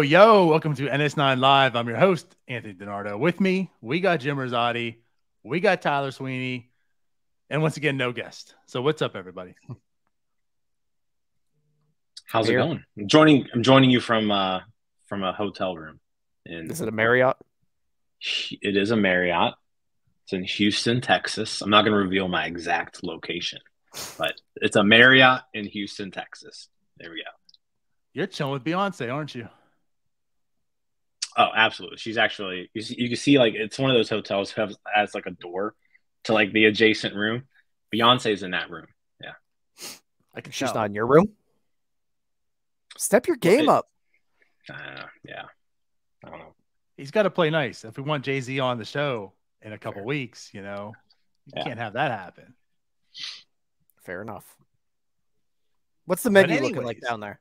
Yo, welcome to NS9LIVE. I'm your host, Anthony DiNardo. With me, we got Jim Rosati, we got Tyler Sweeney, and once again, no guest. So what's up, everybody? How's it going? I'm joining you from a hotel room. Is it a Marriott? It is a Marriott. It's in Houston, Texas. I'm not going to reveal my exact location, but it's a Marriott in Houston, Texas. There we go. You're chilling with Beyonce, aren't you? Oh, absolutely. She's actually, you can see, like, it's one of those hotels who has like a door to like the adjacent room. Beyonce's in that room. Yeah. She's not in your room? Step your game up. Yeah. I don't know. He's got to play nice. If we want Jay-Z on the show in a couple weeks, you can't have that happen. Fair enough. What's the menu looking like down there?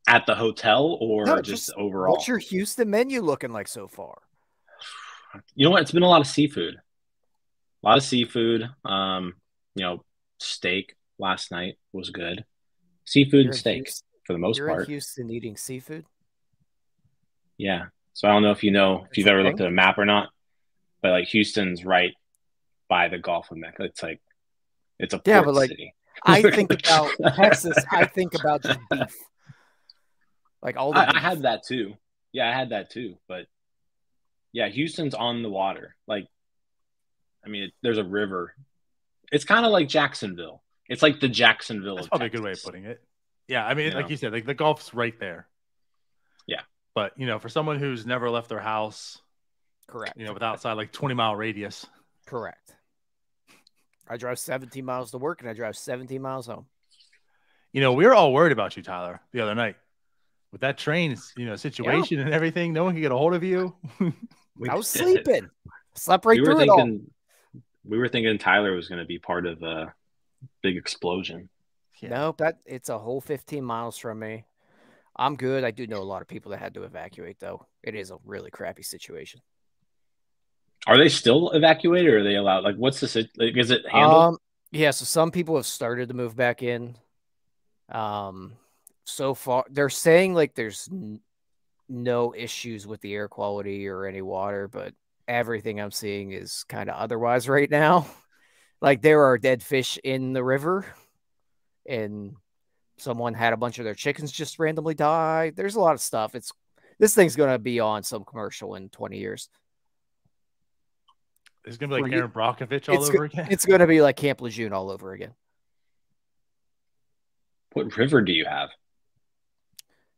At the hotel or just overall? What's your Houston menu looking like so far? You know what? It's been a lot of seafood. Steak last night was good. Seafood and steak for the most part. You're in Houston eating seafood? Yeah. So I don't know if you've ever looked at a map or not, but like Houston's right by the Gulf of Mexico. It's a port city. I think about Texas. I think about just beef. Like all the I had that too. Yeah, I had that too. But yeah, Houston's on the water. Like, I mean, there's a river. It's kind of like Jacksonville. It's like the Jacksonville. That's probably a good way of putting it. Yeah, I mean, like you said, like the Gulf's right there. Yeah. But, for someone who's never left their house, correct. With outside like 20-mile radius. Correct. I drive 17 miles to work and I drive 17 miles home. We were all worried about you, Tyler, the other night. With that train, situation and everything, no one could get a hold of you. I was sleeping. Slept right through it all. We were thinking Tyler was going to be part of a big explosion. Yeah. Nope, it's a whole 15 miles from me. I'm good. I do know a lot of people that had to evacuate, though. It is a really crappy situation. Are they still evacuated, or are they allowed? Like, what's the is it handled? Yeah, so some people have started to move back in. So far, they're saying like there's no issues with the air quality or any water, but everything I'm seeing is kind of otherwise right now. Like there are dead fish in the river, and someone had a bunch of their chickens just randomly die. There's a lot of stuff. This thing's gonna be on some commercial in 20 years. It's gonna be like Aaron Brockovich all over again. It's gonna be like Camp Lejeune all over again. What river do you have?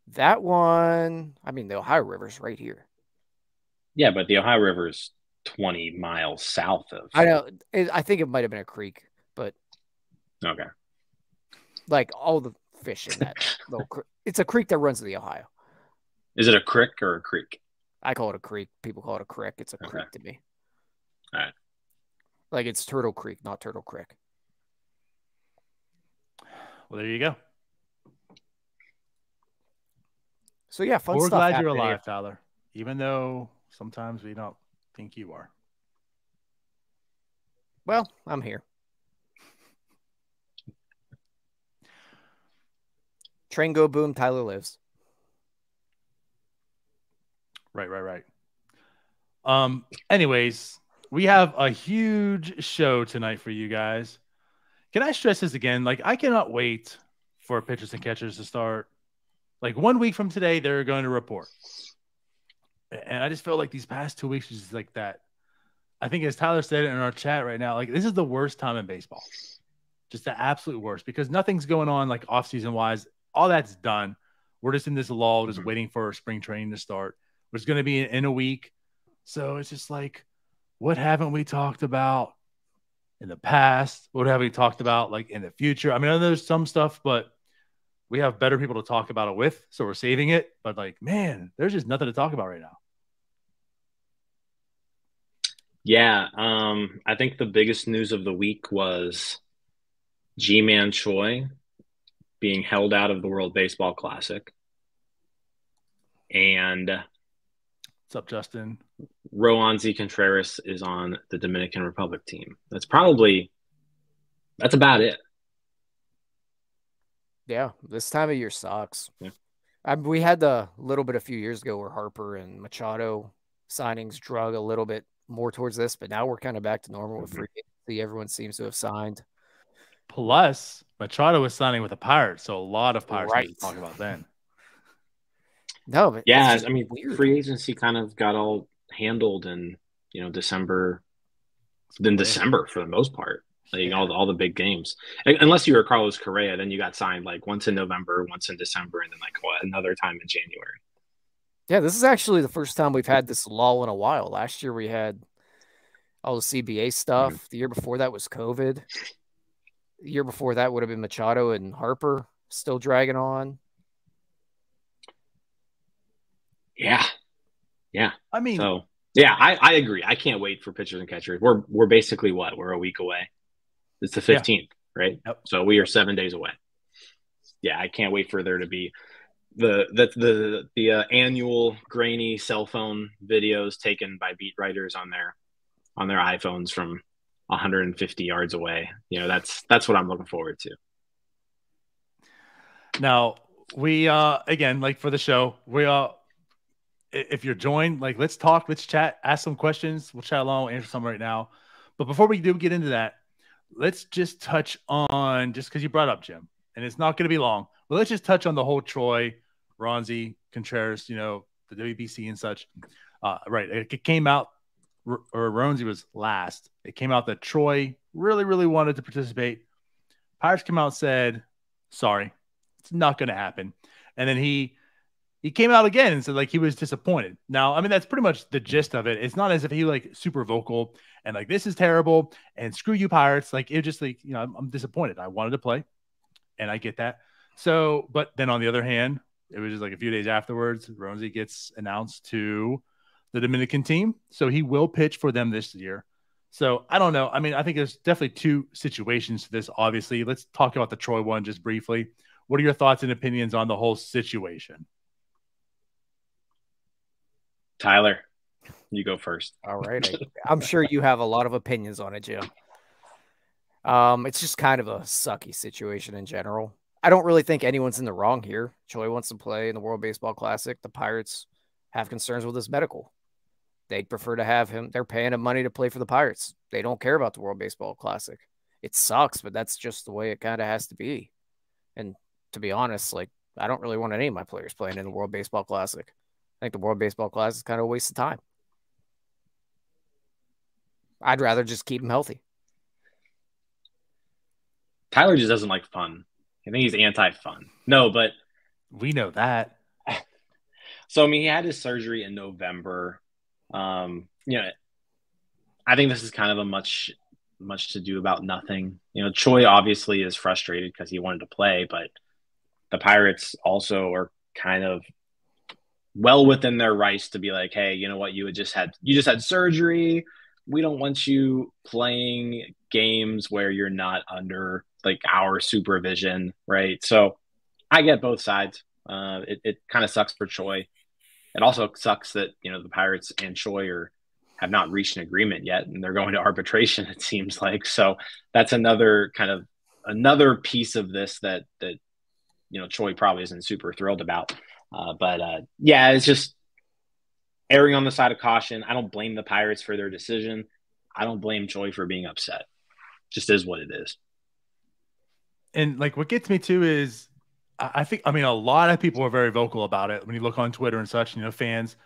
That one, I mean, the Ohio River's right here. Yeah, but the Ohio River's 20 miles south of. I know. I think it might have been a creek, but. Okay. Like all the fish in that little creek. It's a creek that runs to the Ohio. Is it a creek or a creek? I call it a creek. People call it a creek. It's a creek to me. All right. Like it's Turtle Creek, not Turtle Creek. Well, there you go. So yeah, fun We're stuff. We're glad you're alive, Tyler. Even though sometimes we don't think you are. Well, I'm here. Train go boom, Tyler lives. Right. Anyways, we have a huge show tonight for you guys. Can I stress this again? Like, I cannot wait for pitchers and catchers to start. Like 1 week from today, they're going to report. And I just feel like these past 2 weeks is just like that. I think as Tyler said in our chat right now, like this is the worst time in baseball. Just the absolute worst because nothing's going on like off-season wise. All that's done. We're just in this lull, just waiting for spring training to start. It's going to be in a week. So it's just like, what haven't we talked about? in the past? What have we talked about like in the future? I mean, I know there's some stuff, but we have better people to talk about it with, so we're saving it. But like, man, there's just nothing to talk about right now. Yeah, I think the biggest news of the week was Ji-Man Choi being held out of the World Baseball Classic. And What's up, Justin? Roansy Contreras is on the Dominican Republic team. That's about it. Yeah, this time of year sucks. Yeah. We had the little bit a few years ago where Harper and Machado signings drug a little bit more towards this, but now we're kind of back to normal with free agency. Everyone seems to have signed. Plus, Machado was signing with the Pirates, so a lot of Pirates Right. to talk about then. No, but yeah, I mean, weird. Free agency kind of got all handled in December. Then December for the most part, like all the big games, unless you were Carlos Correa, then you got signed like once in November, once in December, and then like another time in January. Yeah, this is actually the first time we've had this lull in a while. Last year we had all the CBA stuff. Mm-hmm. The year before that was COVID. The year before that would have been Machado and Harper still dragging on. Yeah. I mean, so yeah, I agree. I can't wait for pitchers and catchers. We're basically we're a week away. It's the 15th, right? Yep. So we are 7 days away. Yeah, I can't wait for there to be the annual grainy cell phone videos taken by beat writers on their iPhones from 150 yards away. That's what I'm looking forward to. Now we again, like for the show, we if you're joined, like let's talk, let's chat, ask some questions. We'll chat along, we'll answer some right now. But before we do get into that, let's just touch on, just because you brought up Jim, and it's not going to be long, but let's just touch on the whole Troy, Roansy, Contreras, the WBC and such. Right. It came out, or Roansy was last. It came out that Troy really, really wanted to participate. Pirates came out and said, sorry, it's not going to happen. And then he came out again and said like he was disappointed. Now, I mean, that's pretty much the gist of it. It's not as if he like super vocal and like this is terrible and screw you Pirates. Like it just like, I'm disappointed. I wanted to play and I get that. So, but then on the other hand, it was just like a few days afterwards, Roansy gets announced to the Dominican team. So he will pitch for them this year. So I don't know. I mean, I think there's definitely two situations to this. Obviously, let's talk about the Troy one just briefly. What are your thoughts and opinions on the whole situation? Tyler, you go first. All right. I'm sure you have a lot of opinions on it, Jim. It's just kind of a sucky situation in general. I don't really think anyone's in the wrong here. Choi wants to play in the World Baseball Classic. The Pirates have concerns with his medical. They'd prefer to have him. They're paying him money to play for the Pirates. They don't care about the World Baseball Classic. It sucks, but that's just the way it kind of has to be. And to be honest, like I don't really want any of my players playing in the World Baseball Classic. I think the World Baseball Classic is kind of a waste of time. I'd rather just keep him healthy. Tyler just doesn't like fun. I think he's anti-fun. No, but we know that. So, I mean, he had his surgery in November. I think this is kind of a much to do about nothing. Choi obviously is frustrated because he wanted to play, but the Pirates also are kind of well within their rights to be like, hey, you know what? You just had surgery. We don't want you playing games where you're not under like our supervision, right? So I get both sides. It kind of sucks for Choi. It also sucks that the Pirates and Choi have not reached an agreement yet, and they're going to arbitration. It seems like so. That's another piece of this that Choi probably isn't super thrilled about. Yeah, it's just erring on the side of caution. I don't blame the Pirates for their decision. I don't blame Choi for being upset. Just is what it is. And like what gets me too is I mean, a lot of people are very vocal about it when you look on Twitter and such, fans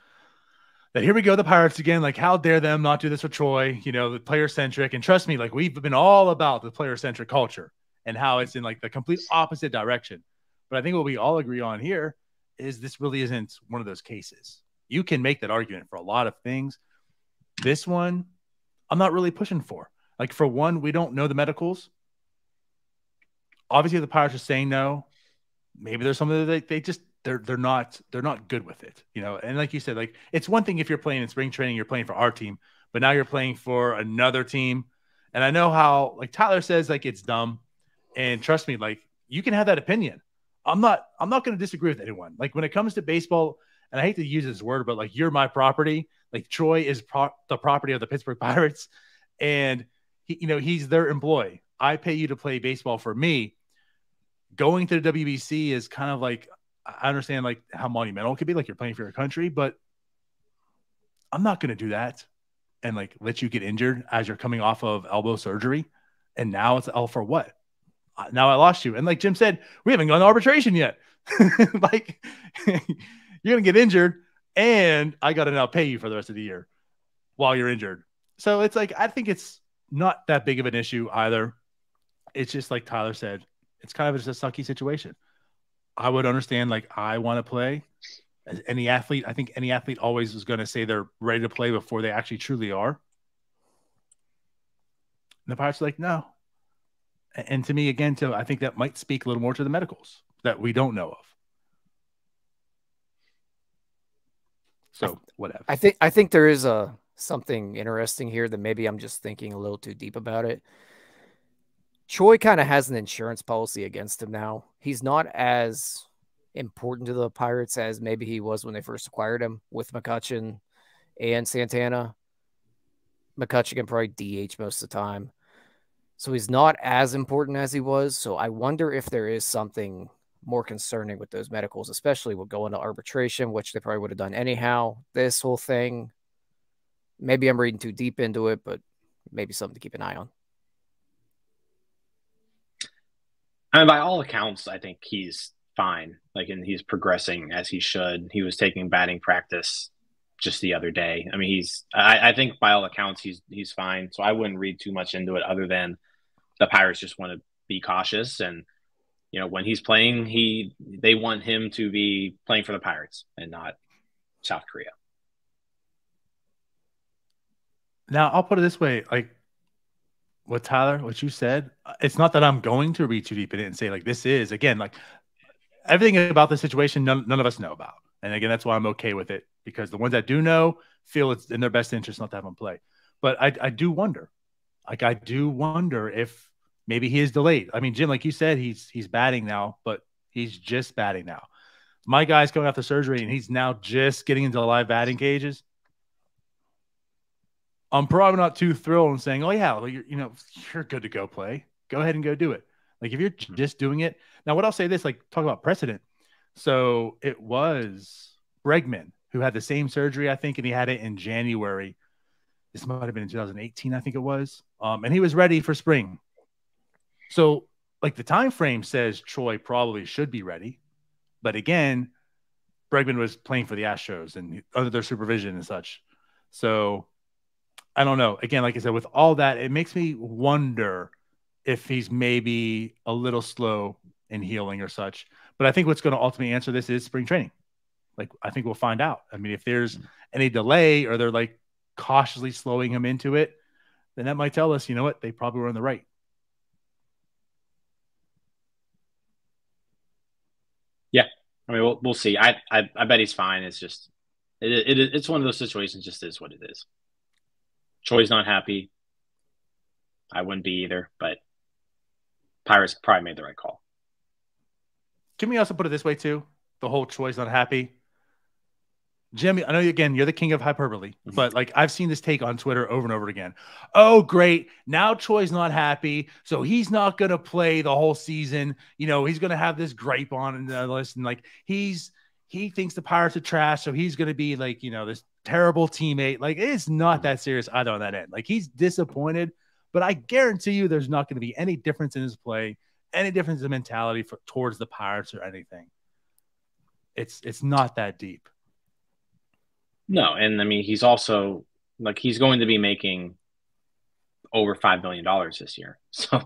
that here we go, the Pirates again, like how dare them not do this with Troy, the player centric. And trust me, like we've been all about the player centric culture and how it's in like the complete opposite direction. But I think what we all agree on here is this really isn't one of those cases. You can make that argument for a lot of things. This one, I'm not really pushing for. Like, for one, we don't know the medicals. Obviously, the Pirates are saying no. Maybe there's something that they're not good with it, you know. And like you said, like, it's one thing if you're playing in spring training, you're playing for our team, but now you're playing for another team. And I know how, like, Tyler says, like, it's dumb. And trust me, like, you can have that opinion. I'm not going to disagree with anyone. Like, when it comes to baseball, and I hate to use this word, but like, you're my property. Like, Troy is the property of the Pittsburgh Pirates, and he's their employee. I pay you to play baseball for me. Going to the WBC is kind of like, I understand like how monumental it could be, like you're playing for your country, but I'm not going to do that and like let you get injured as you're coming off of elbow surgery. And now it's all for what? Now I lost you. And like Jim said, we haven't gone to arbitration yet. Like, you're going to get injured and I got to now pay you for the rest of the year while you're injured. So it's like, I think it's not that big of an issue either. It's just like Tyler said, it's kind of just a sucky situation. I would understand, like, I want to play. As any athlete, I think any athlete always is going to say they're ready to play before they actually truly are. And the Pirates are like, no. And to me, again, too, I think that might speak a little more to the medicals that we don't know of. So whatever. I think there is something interesting here that maybe I'm just thinking a little too deep about it. Choi kind of has an insurance policy against him now. He's not as important to the Pirates as maybe he was when they first acquired him with McCutchen and Santana. McCutchen can probably DH most of the time. So he's not as important as he was. So I wonder if there is something more concerning with those medicals, especially with going to arbitration, which they probably would have done anyhow. This whole thing, maybe I'm reading too deep into it, but maybe something to keep an eye on. I mean, by all accounts, I think he's fine. Like, and he's progressing as he should. He was taking batting practice just the other day. I mean, I think by all accounts, he's fine. So I wouldn't read too much into it other than the Pirates just want to be cautious. And, you know, when he's playing, they want him to be playing for the Pirates and not South Korea. Now, I'll put it this way, like, what you said, it's not that I'm going to read too deep in it and say, like, this is, again, like, everything about the situation, none of us know about. And again, that's why I'm okay with it, because the ones that do know feel it's in their best interest not to have him play. But I do wonder, if maybe he is delayed. I mean, Jim, like you said, he's batting now, but he's just batting now. My guy's coming after surgery and he's now just getting into the live batting cages. I'm probably not too thrilled and saying, oh, yeah, well, you're good to go play. Go ahead and go do it. Like, if you're just doing it. Now, what I'll say this, like, talk about precedent. So it was Bregman who had the same surgery, I think, and he had it in January. This might have been in 2018, I think it was. And he was ready for spring. So, like, the time frame says Troy probably should be ready. But again, Bregman was playing for the Astros and under their supervision and such. So I don't know. Again, like I said, with all that, it makes me wonder if he's maybe a little slow in healing or such. But I think what's going to ultimately answer this is spring training. Like, I think we'll find out. I mean, if there's any delay or they're like cautiously slowing him into it, then that might tell us, you know what, they probably were on the right. Yeah. I mean, we'll see. I bet he's fine. It's just, it's one of those situations, just is what it is. Troy's not happy. I wouldn't be either, but Pirates probably made the right call. Can we also put it this way too? The whole Troy's not happy. Jimmy, I know, again, you're the king of hyperbole, but like, I've seen this take on Twitter over and over again. Oh, great. Now Troy's not happy, so he's not going to play the whole season. You know, he's going to have this gripe on the list. And like, he thinks the Pirates are trash, so he's going to be like, you know, this terrible teammate. Like, it's not that serious either on that end. Like, he's disappointed, but I guarantee you there's not going to be any difference in his play, any difference in mentality towards the Pirates or anything. It's not that deep. No, and I mean, he's also, like, he's going to be making over $5 million this year. So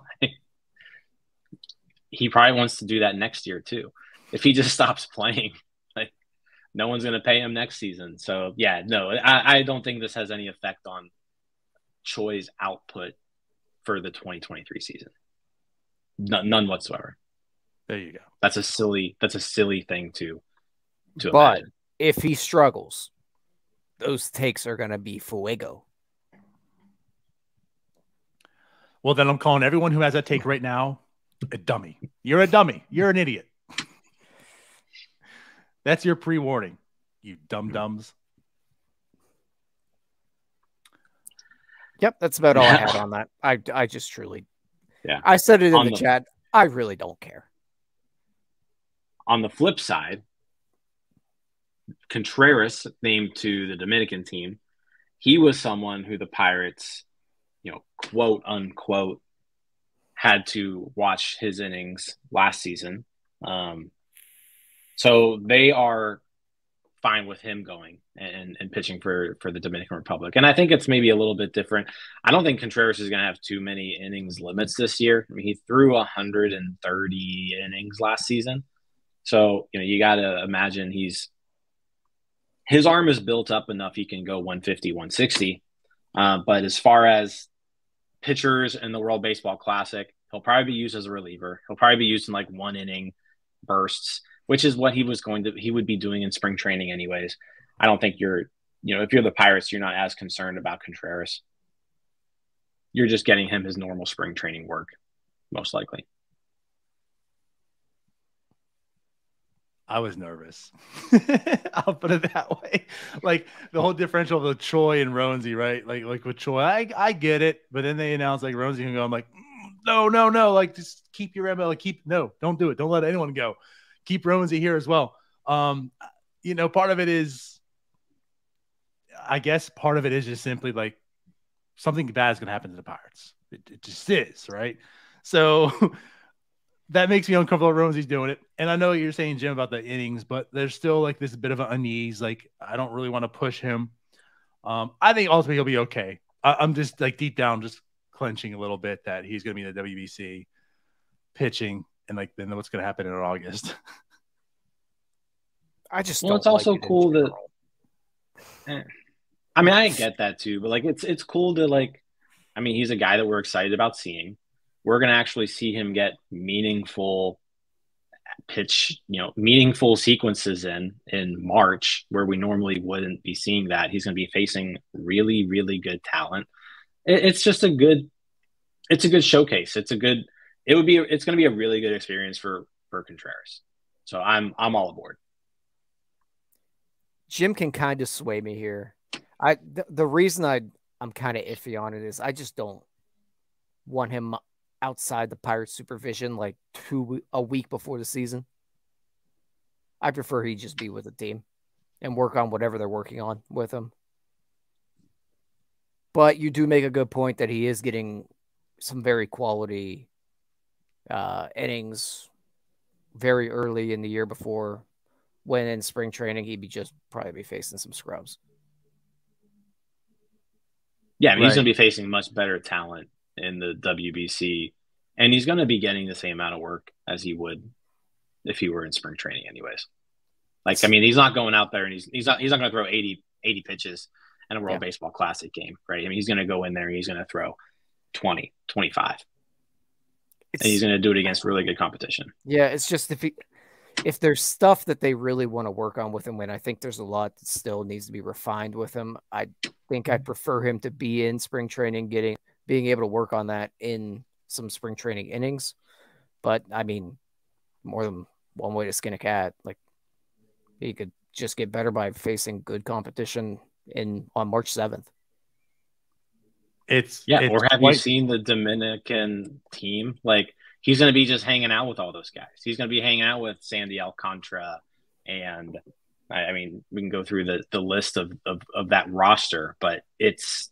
he probably wants to do that next year too. If he just stops playing, like, no one's going to pay him next season. So yeah, no, I don't think this has any effect on Choi's output for the 2023 season. None whatsoever. There you go. That's a silly thing to But imagine. if he struggles, those takes are going to be fuego. Well, then I'm calling everyone who has that take right now a dummy. You're a dummy. You're an idiot. That's your pre-warning, you dum-dums. Yep, that's about all I had on that. I just truly, yeah. I said it in the chat. I really don't care. On the flip side, Contreras, named to the Dominican team, he was someone who the Pirates, quote unquote, had to watch his innings last season. So they are fine with him going and pitching for the Dominican Republic. And I think it's maybe a little bit different. I don't think Contreras is going to have too many innings limits this year. I mean, he threw 130 innings last season. So, you got to imagine his arm is built up enough he can go 150, 160. But as far as pitchers in the World Baseball Classic, he'll probably be used as a reliever. He'll probably be used in like 1 inning bursts, which is what he would be doing in spring training anyways. I don't think if you're the Pirates, you're not as concerned about Contreras. You're just getting him his normal spring training work, most likely. I was nervous. I'll put it that way. Like the whole differential of the Choi and Roansy, right? Like with Choi, I get it, but then they announced like Roansy can go. I'm like, no. Like just keep your ML. Don't do it. Don't let anyone go. Keep Roansy here as well. Part of it is, I guess, part of it is just simply like something bad is going to happen to the Pirates. It just is, right? So that makes me uncomfortable. Roansy's doing it. And I know what you're saying, Jim, about the innings, but there's still like this bit of an unease. Like, I don't really want to push him. I think ultimately he'll be okay. I'm just like deep down, just clenching a little bit that he's going to be in the WBC pitching. And like, then what's going to happen in August? I just it's also cool that. I mean, I get that too, but like, it's cool to like. I mean, he's a guy that we're excited about seeing. We're going to actually see him get meaningful pitch, meaningful sequences in March, where we normally wouldn't be seeing that. He's going to be facing really, really good talent. It's just a good showcase. It's going to be a really good experience for Contreras. So I'm all aboard. Jim can kind of sway me here. The reason I'm kind of iffy on it is I just don't want him outside the Pirates' supervision like a week before the season. I prefer he just be with the team and work on whatever they're working on with him. But you do make a good point that he is getting some very quality innings very early in the year before, when in spring training he'd probably be facing some scrubs. Yeah, I mean, he's going to be facing much better talent in the WBC, and he's going to be getting the same amount of work as he would if he were in spring training anyways. Like, I mean, he's not going out there and he's not going to throw 80 pitches in a World Baseball Classic game, right? I mean, he's going to go in there and he's going to throw 20, 25. And he's going to do it against really good competition. Yeah, it's just if there's stuff that they really want to work on with him, and I think there's a lot that still needs to be refined with him, I think I'd prefer him to be in spring training, being able to work on that in some spring training innings. But I mean, more than one way to skin a cat. Like, he could just get better by facing good competition on March 7th. Or have you seen the Dominican team? Like, he's going to be just hanging out with all those guys. He's going to be hanging out with Sandy Alcantara, and I mean, we can go through the list of that roster, but it's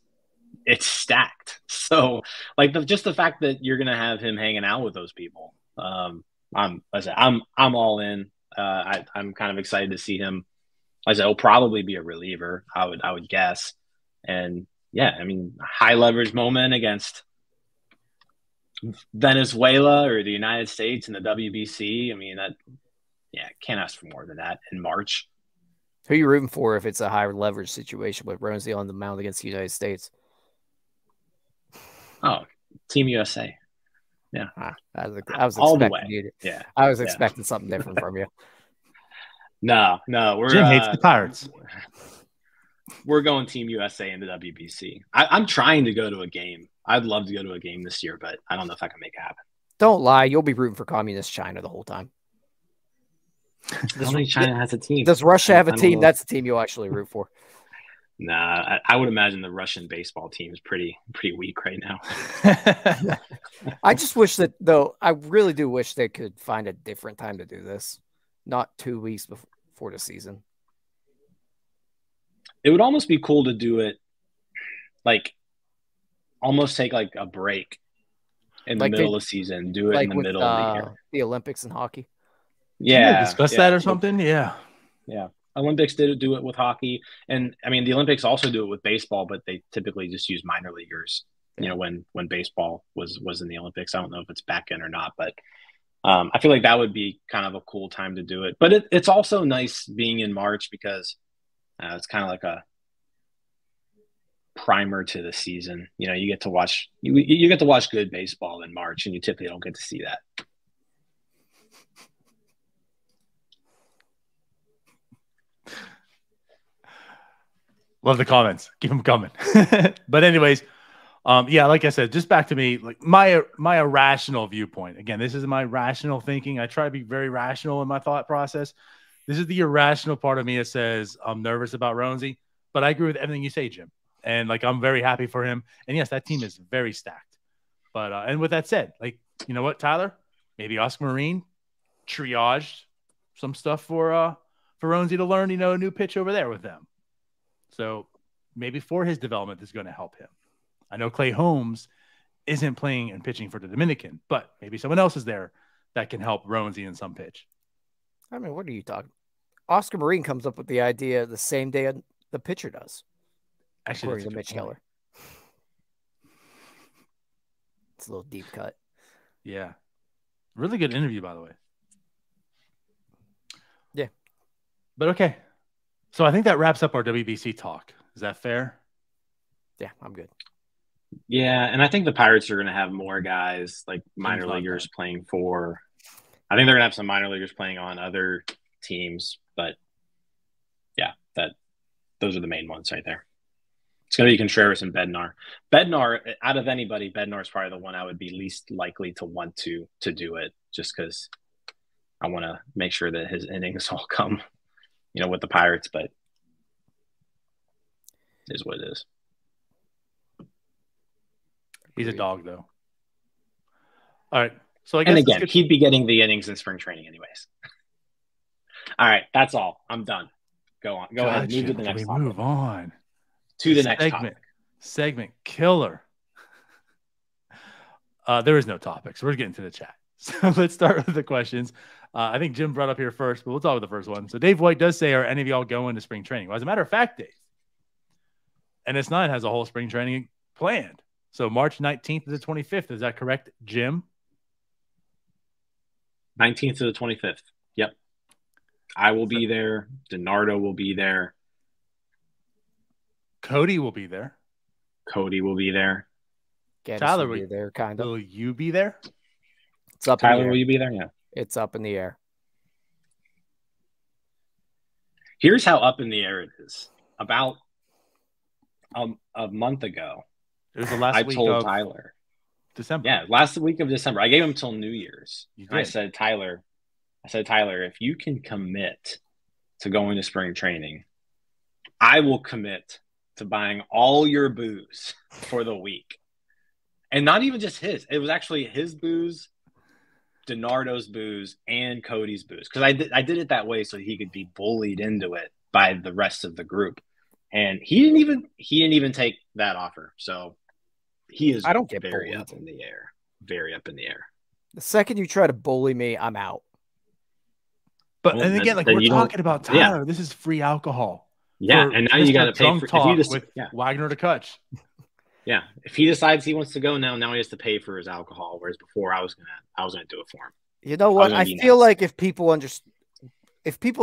stacked. So, like, just the fact that you're going to have him hanging out with those people, I'm all in. I'm kind of excited to see him. I said he'll probably be a reliever, I would guess. And yeah, I mean, high leverage moment against Venezuela or the United States in the WBC. I mean, can't ask for more than that in March. Who are you rooting for if it's a high leverage situation with Roansy on the mound against the United States? Oh, Team USA. Yeah. I was All the expecting way. you to, Yeah. I was expecting something different from you. No, Jim hates the Pirates. We're going Team USA into WBC. I'm trying to go to a game. I'd love to go to a game this year, but I don't know if I can make it happen. Don't lie. You'll be rooting for communist China the whole time. I don't think China has a team. Does Russia have a team? That's the team you'll actually root for. Nah, I would imagine the Russian baseball team is pretty weak right now. I just wish that, though, I really do wish they could find a different time to do this, not 2 weeks before the season. It would almost be cool to do it, like, almost take like a break in the middle of the season. Do it in the middle of the year. The Olympics and hockey. Yeah, discuss that or something. Yeah. Olympics did do it with hockey, and I mean the Olympics also do it with baseball, but they typically just use minor leaguers. You know, when baseball was in the Olympics. I don't know if it's back in or not, but I feel like that would be kind of a cool time to do it. But it's also nice being in March because it's kind of like a primer to the season. You know, you get to watch good baseball in March, and you typically don't get to see that. Love the comments. Keep them coming. But anyways, yeah, like I said, just back to me, like my irrational viewpoint. Again, this is my rational thinking. I try to be very rational in my thought process. This is the irrational part of me that says I'm nervous about Roansy, but I agree with everything you say, Jim. And like, I'm very happy for him. And yes, that team is very stacked. But, and with that said, like, you know what, Tyler, maybe Oscar Marine triaged some stuff for Roansy to learn, you know, a new pitch over there with them. So maybe for his development, this is going to help him. I know Clay Holmes isn't playing and pitching for the Dominican, but maybe someone else is there that can help Roansy in some pitch. I mean, what are you talking? Oscar Marine comes up with the idea the same day the pitcher does. Actually, according to Mitch Keller. It's a little deep cut. Yeah. Really good interview, by the way. Yeah. But okay. So I think that wraps up our WBC talk. Is that fair? Yeah, I'm good. Yeah, and I think the Pirates are going to have more guys like minor leaguers playing for. I think they're going to have some minor leaguers playing on other teams, but yeah, those are the main ones right there. It's going to be Contreras and Bednar. Bednar, out of anybody, Bednar is probably the one I would be least likely to want to do it, just because I want to make sure that his innings all come, you know, with the Pirates. But it is what it is. He's a dog, though. All right. So I guess, and again, he'd be getting the innings in spring training, anyways. All right, that's all. I'm done. Go on. Go ahead. Move to the next topic. Move on to the next segment killer. There is no topic, so we're getting to the chat. So let's start with the questions. I think Jim brought up here first, but we'll talk with the first one. So Dave White does say, are any of y'all going to spring training? Well, as a matter of fact, Dave, NS9 has a whole spring training planned. So March 19th to the 25th. Is that correct, Jim? 19th to the 25th. Yep. I will be there. DiNardo will be there. Cody will be there. Cody will be there. Tyler will be there, kind of. Will you be there? It's up Tyler, in the air. will you be there? Yeah. It's up in the air. Here's how up in the air it is. About a month ago, it was the last week of Tyler. December. Yeah, last week of December. I gave him till New Year's. And I said, Tyler, if you can commit to going to spring training, I will commit to buying all your booze for the week. And not even just his. It was actually his booze, DiNardo's booze, and Cody's booze. Because I did it that way so he could be bullied into it by the rest of the group. And he didn't even take that offer. So he is very up in the air. Very up in the air. The second you try to bully me, I'm out. But and again, like we're talking about Tyler, this is free alcohol. Yeah, and now you got to pay for talk with Wagner to Kutch. Yeah, if he decides he wants to go now he has to pay for his alcohol. Whereas before, I was gonna do it for him. You know what? I feel like if people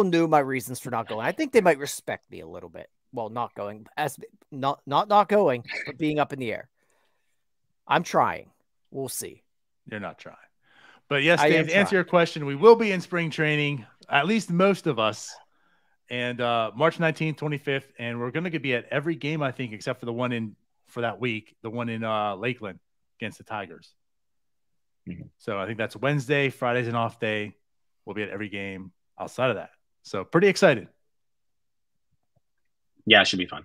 knew my reasons for not going, I think they might respect me a little bit. Well, not going, but being up in the air. I'm trying. We'll see. You're not trying. But yes, I Dave, am to answer trying. your question, we will be in spring training, at least most of us, and March 19th, 25th, and we're going to be at every game, I think, except for the one for that week, the one in Lakeland against the Tigers. So I think that's Wednesday. Friday's an off day. We'll be at every game outside of that. So pretty excited. Yeah, it should be fun.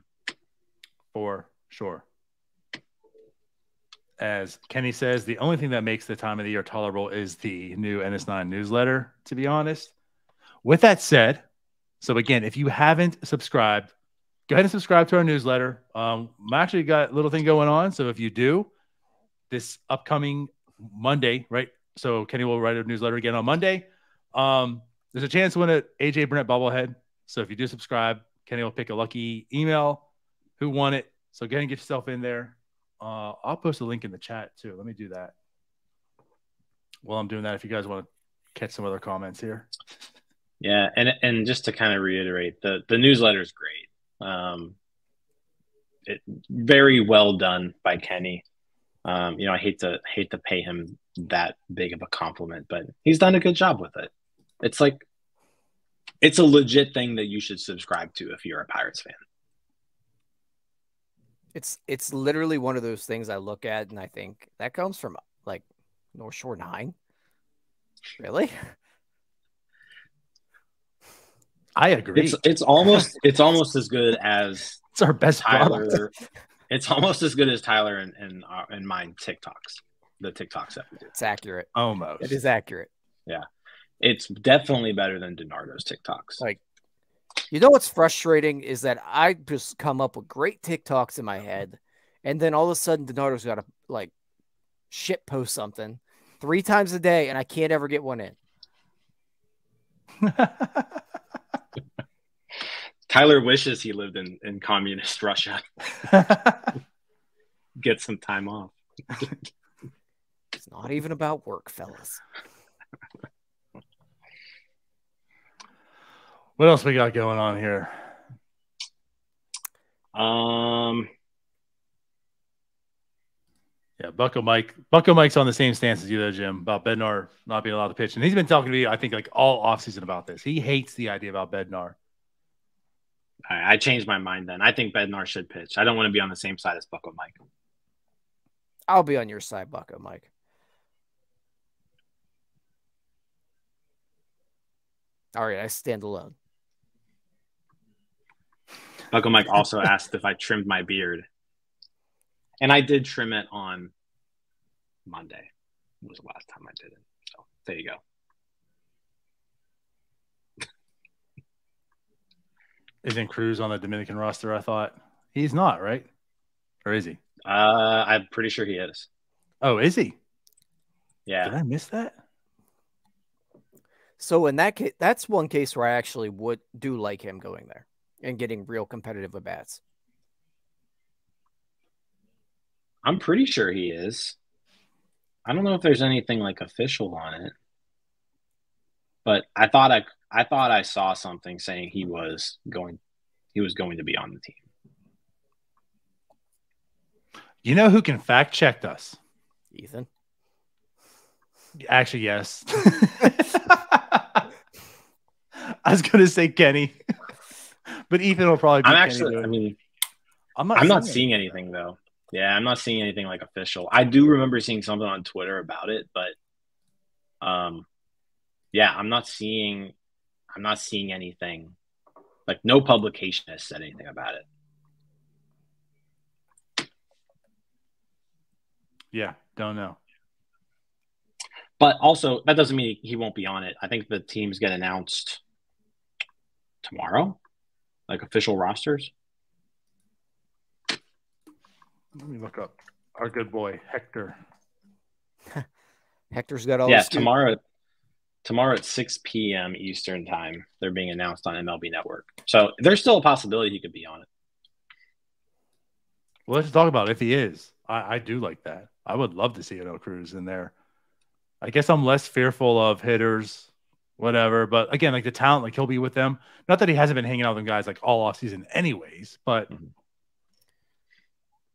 For sure. As Kenny says, the only thing that makes the time of the year tolerable is the new NS9 newsletter, to be honest. With that said, so again, if you haven't subscribed, go ahead and subscribe to our newsletter. I'm actually got a little thing going on. So if you do, this upcoming Monday, right? So Kenny will write a newsletter again on Monday. There's a chance to win an AJ Brent bobblehead. So if you do subscribe, Kenny will pick a lucky email who won it. So go ahead and get yourself in there. I'll post a link in the chat too. Let me do that. While I'm doing that, if you guys want to catch some other comments here. Yeah, and just to kind of reiterate, the newsletter is great. It very well done by Kenny. I hate to pay him that big of a compliment, but he's done a good job with it. It's a legit thing that you should subscribe to if you're a Pirates fan. It's literally one of those things I look at and I think that comes from like North Shore 9. Really? I agree. It's almost as good as it's our best Tyler. product. It's almost as good as Tyler and mine TikToks. The TikToks that we do. It's accurate. Almost. It is accurate. Yeah. It's definitely better than DiNardo's TikToks. Like, you know what's frustrating is that I just come up with great TikToks in my head, and then all of a sudden DiNardo's got to like shit post something 3 times a day, and I can't ever get one in. Tyler wishes he lived in communist Russia. Get some time off. It's not even about work, fellas. What else we got going on here? Yeah, Bucko Mike's on the same stance as you, though, Jim, about Bednar not being allowed to pitch, and he's been talking to me, I think, like all offseason about this. He hates the idea about Bednar. I changed my mind then. I think Bednar should pitch. I don't want to be on the same side as Bucko Mike. I'll be on your side, Bucko Mike. All right, I stand alone. Bucko Mike also asked if I trimmed my beard. And I did trim it on Monday. It was the last time I did it. So there you go. Isn't Cruz on the Dominican roster, I thought? He's not, right? Or is he? I'm pretty sure he is. Oh, is he? Yeah. Did I miss that? So in that case, that's one case where I actually do like him going there and getting real competitive at bats. I'm pretty sure he is. I don't know if there's anything like official on it, but I thought I saw something saying he was going to be on the team. You know who can fact check us? Ethan. Actually, yes. I was going to say Kenny, but Ethan will probably be I'm not seeing anything though. Yeah, I'm not seeing anything like official. I do remember seeing something on Twitter about it, but yeah, I'm not seeing anything. Like no publication has said anything about it. Yeah, don't know. But also, that doesn't mean he won't be on it. I think the teams get announced tomorrow, like official rosters. Let me look up our good boy, Hector. Hector's got all tomorrow at 6 p.m. Eastern time, they're being announced on MLB Network. So there's still a possibility he could be on it. Well, let's talk about it if he is. I do like that. I would love to see Edo Cruz in there. I guess I'm less fearful of hitters, whatever. But again, like the talent, like he'll be with them. Not that he hasn't been hanging out with them guys like all offseason anyways, but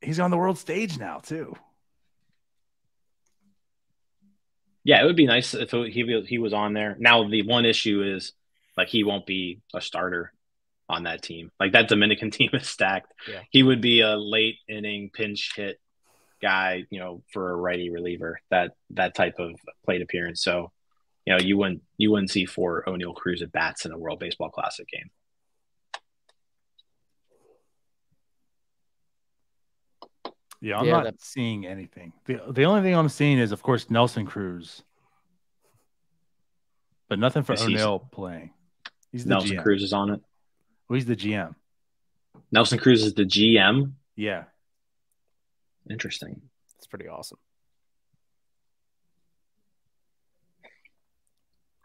he's on the world stage now too. Yeah, it would be nice if he was on there. Now the one issue is like he won't be a starter on that team. Like that Dominican team is stacked. Yeah. He would be a late inning pinch hit guy, for a righty reliever. That type of plate appearance. So, you wouldn't see 4 O'Neal Cruz at bats in a World Baseball Classic game. Yeah, I'm not seeing anything. The only thing I'm seeing is, of course, Nelson Cruz, but nothing for O'Neal playing. He's the Nelson GM. Cruz is on it. Well, he's the GM. Nelson Cruz is the GM? Yeah. Interesting. That's pretty awesome.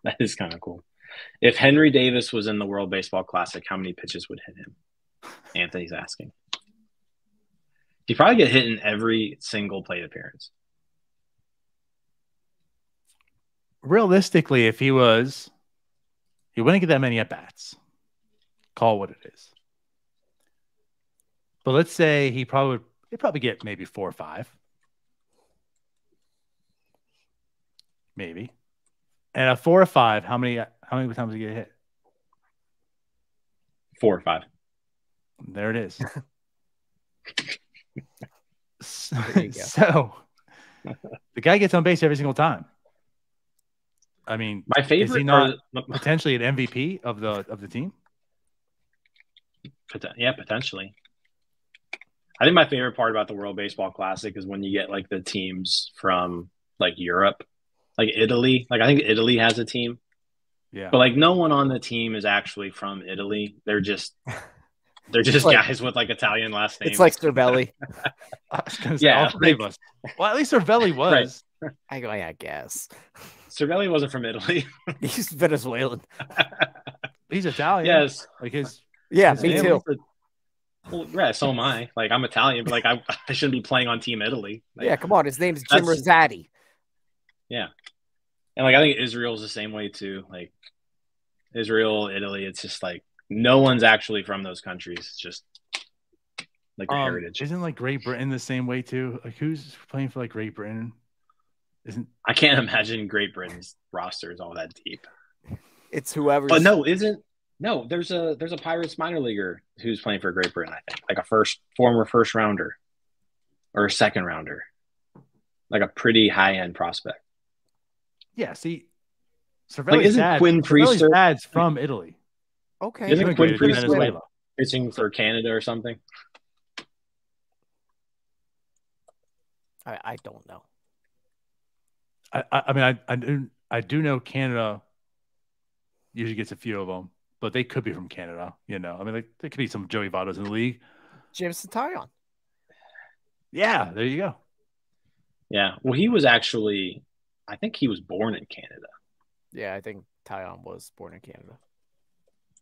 That is kind of cool. If Henry Davis was in the World Baseball Classic, how many pitches would hit him? Anthony's asking. He'd probably get hit in every single plate appearance. Realistically, if he wouldn't get that many at-bats. Call what it is. But let's say he'd probably get maybe 4 or 5. Maybe. And at 4 or 5, how many times did he get hit? 4 or 5. There it is. There So the guy gets on base every single time. I mean, my favorite is he not potentially an MVP of the team? Yeah, potentially. I think my favorite part about the World Baseball Classic is when you get like the teams from like Europe, like Italy. Like I think Italy has a team. Yeah. But like no one on the team is actually from Italy. They're just guys with like Italian last names. It's like Cervelli. Yeah, well, at least Cervelli was. Right. I guess. Cervelli wasn't from Italy. He's Venezuelan. He's Italian. Yes. Like his. Yeah, his me too. Well, yeah, so am I. Like I'm Italian, but like I shouldn't be playing on Team Italy. Like, yeah, come on. His name's Jim Rosati. Yeah. And like I think Israel's the same way too. Like Israel, Italy, it's just like no one's actually from those countries. It's just like a heritage. Isn't like Great Britain the same way too? Like who's playing for like Great Britain? I can't imagine Great Britain's roster is all that deep. It's whoever. But there's a Pirates minor leaguer who's playing for Great Britain, I think. Like a former first rounder or a second rounder. Like a pretty high end prospect. Yeah, see, Cervelli's dad's from Italy. Okay. Isn't Quinn Priester pitching for Canada or something? I don't know. I mean, I do know Canada usually gets a few of them, but they could be from Canada. I mean, like, there could be some Joey Vottos in the league. Jameson Taillon. Yeah, there you go. Yeah, well, he was actually, I think he was born in Canada. Yeah, I think Taillon was born in Canada.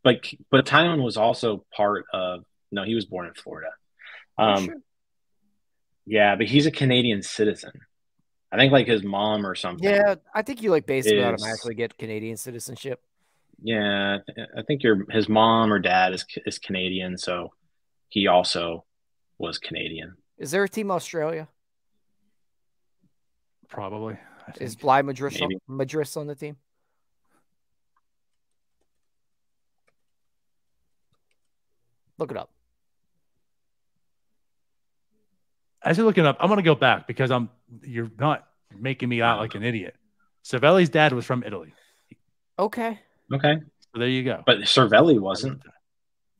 But Taillon was also part of. No, he was born in Florida. Sure. Yeah, but he's a Canadian citizen. I think like his mom or something. Yeah, I think you like basically automatically get Canadian citizenship. Yeah, I think his mom or dad is Canadian, so he also was Canadian. Is there a team Australia? Probably. Is Bly Madris on the team? Look it up. As you're looking up, I'm going to go back because you're not making me out like an idiot. Cervelli's dad was from Italy. Okay. So there you go. But Cervelli wasn't.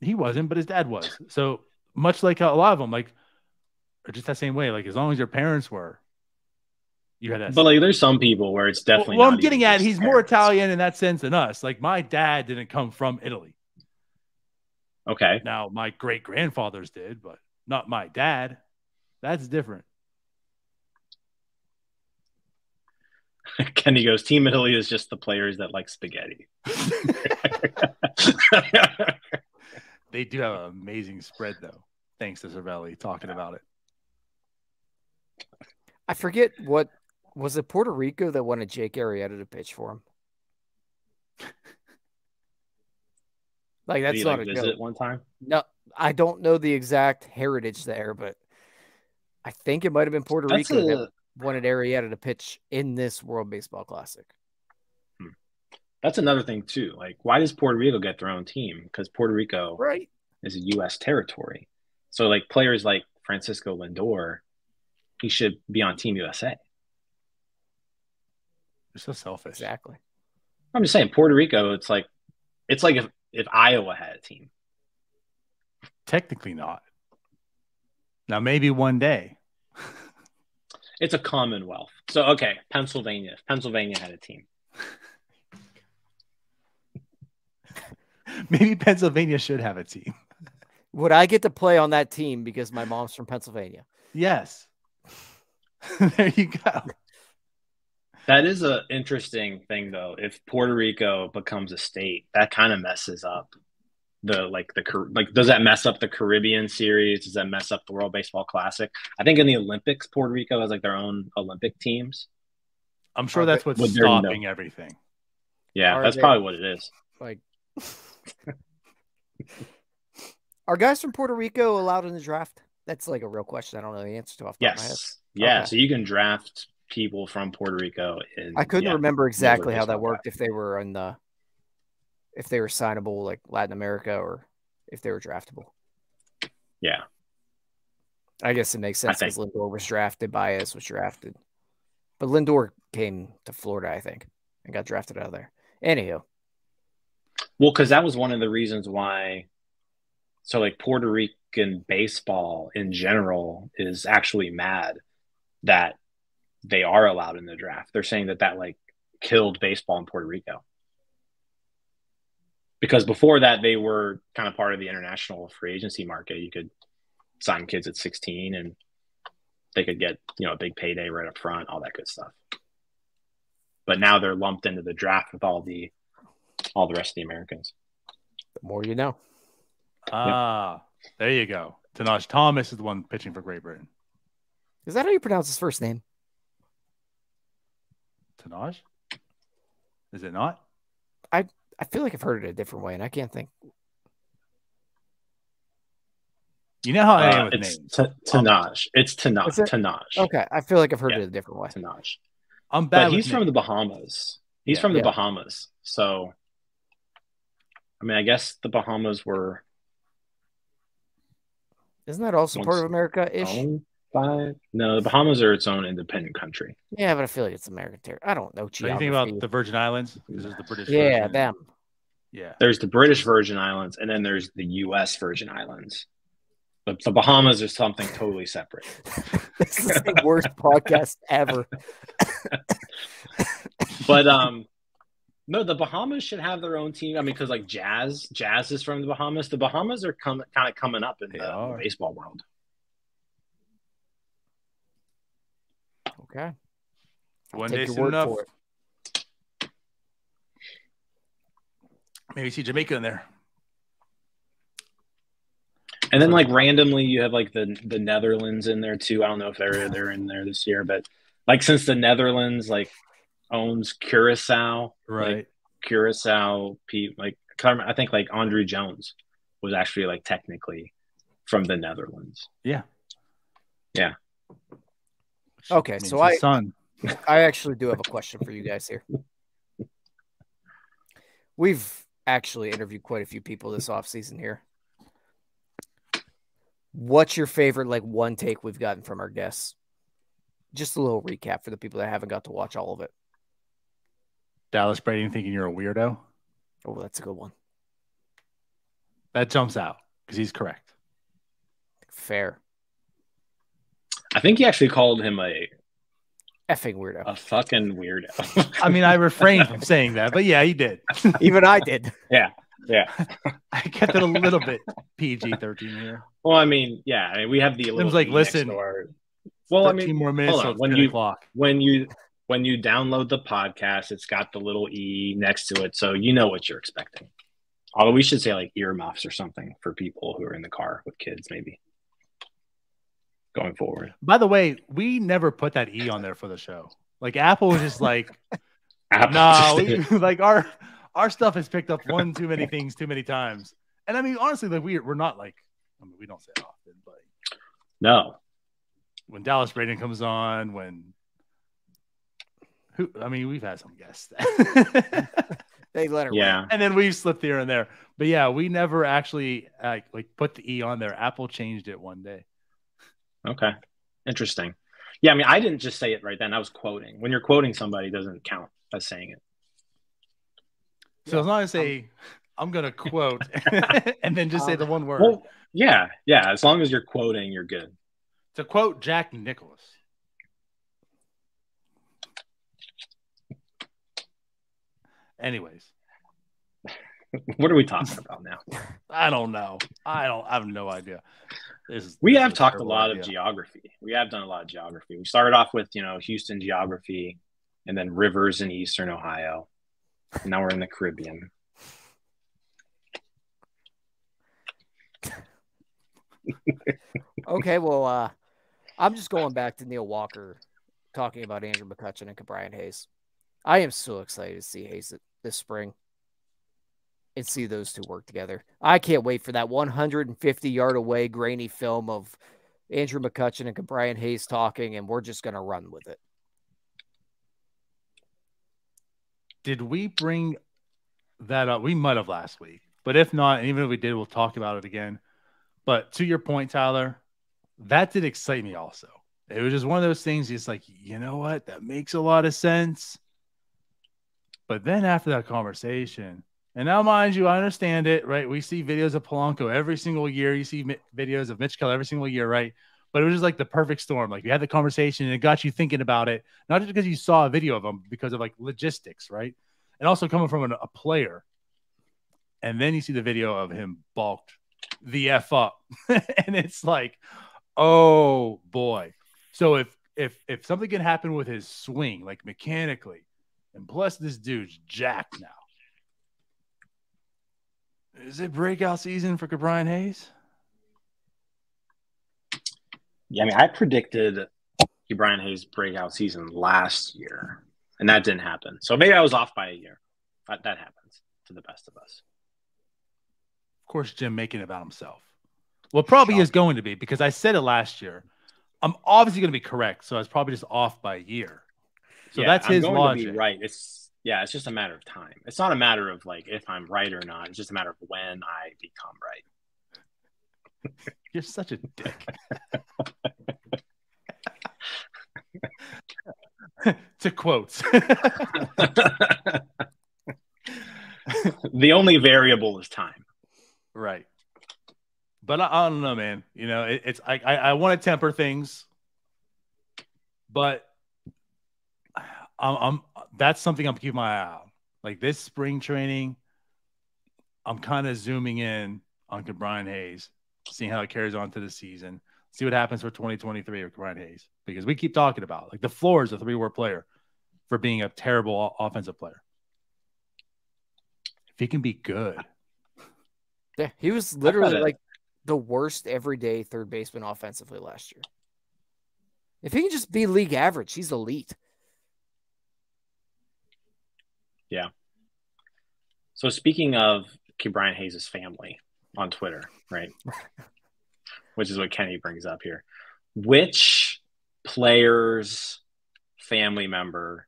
He wasn't, but his dad was. So much like a lot of them, like, are just that same way. Like as long as your parents were, you had that. But like, there's some people where it's definitely. Well, I'm getting at, he's more Italian in that sense than us. Like my dad didn't come from Italy. Okay. Now my great grandfathers did, but not my dad. That's different. Kenny goes, Team Italy is just the players that like spaghetti. They do have an amazing spread, though, thanks to Cervelli talking about it. I forget what was it. Puerto Rico that wanted Jake Arrieta to pitch for him. Like that's not a visit one time. No, I don't know the exact heritage there, but I think it might have been Puerto Rico. wanted Arrieta to pitch in this World Baseball Classic. That's another thing too. Like, why does Puerto Rico get their own team? Because Puerto Rico is a U.S. territory. So, like, players like Francisco Lindor, he should be on Team USA. You're so selfish. Exactly. I'm just saying, Puerto Rico, it's like if Iowa had a team. Technically not. Now, maybe one day. It's a commonwealth. So, okay, Pennsylvania. If Pennsylvania had a team. Maybe Pennsylvania should have a team. Would I get to play on that team because my mom's from Pennsylvania? Yes. There you go. That is an interesting thing, though. If Puerto Rico becomes a state, that kind of messes up does that mess up the Caribbean series? Does that mess up the World Baseball Classic? I think in the Olympics, Puerto Rico has like their own Olympic teams. I'm sure that's what's stopping everything. Yeah, that's probably what it is. Like, are guys from Puerto Rico allowed in the draft? That's like a real question. I don't know the answer to off the top of my head. Yeah, okay. So you can draft people from Puerto Rico. I couldn't remember exactly how that worked. If they were if they were signable like Latin America or if they were draftable. Yeah, I guess it makes sense because Lindor was drafted, Baez was drafted, but Lindor came to Florida, I think, and got drafted out of there. Anyhow. Well, because that was one of the reasons why. So, like, Puerto Rican baseball in general is actually mad that they are allowed in the draft. They're saying that like killed baseball in Puerto Rico. Because before that, they were kind of part of the international free agency market. You could sign kids at 16 and they could get, a big payday right up front, all that good stuff. But now they're lumped into the draft with all the rest of the Americans. The more you know. There you go. Tanaj Thomas is the one pitching for Great Britain. Is that how you pronounce his first name? Tanaj? Is it not? I feel like I've heard it a different way, and I can't think. You know how I am with it's names. Tanaj. It's Tanaj. Tanaj. Okay, I feel like I've heard it a different way. Tanaj. I'm bad. But he's from the Bahamas. He's from the Bahamas. So, I mean, I guess the Bahamas were. Isn't that also part of America-ish? No, the Bahamas are its own independent country. Yeah, but I feel like it's American territory. I don't know geography. Anything about the Virgin Islands? Because there's the British version. Them. Yeah. There's the British Virgin Islands, and then there's the U.S. Virgin Islands. But the Bahamas are something totally separate. This is the worst podcast ever. But no, the Bahamas should have their own team. I mean, because like Jazz is from the Bahamas. The Bahamas are kind of coming up in the baseball world. Okay. One day soon enough. Maybe see Jamaica in there. And then like randomly you have like the Netherlands in there too. I don't know if they're in there this year, but like since the Netherlands like owns Curacao, right? Like, Curacao, like I think like Andrew Jones was actually like technically from the Netherlands. Yeah. Yeah. Okay, so I actually do have a question for you guys here. We've actually interviewed quite a few people this offseason here. What's your favorite, like, one take we've gotten from our guests? Just a little recap for the people that haven't got to watch all of it. Dallas Brady thinking you're a weirdo. Oh, that's a good one. That jumps out because he's correct. Fair. I think he actually called him a effing weirdo. A fucking weirdo. I mean, I refrained from saying that, but yeah, he did. Even I did. Yeah. I kept it a little bit PG-13 here. Well, I mean, yeah. I mean, we have the. It was like, listen. Well, I mean, 13 more minutes. Hold on. When you download the podcast, it's got the little E next to it, so you know what you're expecting. Although we should say like earmuffs or something for people who are in the car with kids, maybe. Going forward. By the way, we never put that E on there for the show. Like Apple was just like, like our stuff has picked up one too many things too many times. And I mean, honestly, like we're not like, I mean, we don't say it often, but no. When Dallas Braden comes on, when I mean, we've had some guests. They let it Yeah. rip. And then we've slipped here and there. But yeah, we never actually like put the E on there. Apple changed it one day. Okay. Interesting. Yeah, I mean, I didn't just say it right then. I was quoting. When you're quoting somebody, it doesn't count as saying it. So as long as I'm going to quote and then just say the one word. Well, yeah. As long as you're quoting, you're good. To quote Jack Nicklaus. Anyways. What are we talking about now? I don't know. I have no idea. We have talked a lot of geography. We have done a lot of geography. We started off with, Houston geography and then rivers in Eastern Ohio. And now we're in the Caribbean. Okay, well, I'm just going back to Neil Walker talking about Andrew McCutchen and Brian Hayes. I am so excited to see Hayes this spring and see those two work together. I can't wait for that 150-yard away grainy film of Andrew McCutchen and Brian Hayes talking, and we're just going to run with it. Did we bring that up? We might have last week, but if not, and even if we did, we'll talk about it again. But to your point, Tyler, that did excite me also. It was just one of those things. It's like, you know what? That makes a lot of sense. But then after that conversation, and now, mind you, I understand it, right? We see videos of Polanco every single year. You see videos of Mitch Keller every single year, right? But it was just like the perfect storm. Like, you had the conversation and it got you thinking about it, not just because you saw a video of him, because of like logistics, right? And also coming from a player. And then you see the video of him bulked the F up. And it's like, oh boy. So if something can happen with his swing, like mechanically, and plus this dude's jacked now, is it breakout season for Brian Hayes? Yeah, I mean, I predicted Brian Hayes' breakout season last year, and that didn't happen. So maybe I was off by a year. That happens to the best of us. Of course, Jim making it about himself. Well, probably is going to be, because I said it last year. I'm obviously going to be correct, so I was probably just off by a year. So that's his logic. To be right. It's just a matter of time. It's not a matter of like if I'm right or not. It's just a matter of when I become right. You're such a dick. To quotes. The only variable is time. Right. But I don't know, man. I want to temper things, but that's something I'm keeping my eye on. Like this spring training, I'm kind of zooming in on Brian Hayes, seeing how it carries on to the season, see what happens for 2023 with Brian Hayes, because we keep talking about like the floor is a 3-word player for being a terrible offensive player. If he can be good. Yeah, he was literally like the worst everyday third baseman offensively last year. If he can just be league average, he's elite. Yeah. So speaking of Brian Hayes' family on Twitter, right? Which is what Kenny brings up here. Which player's family member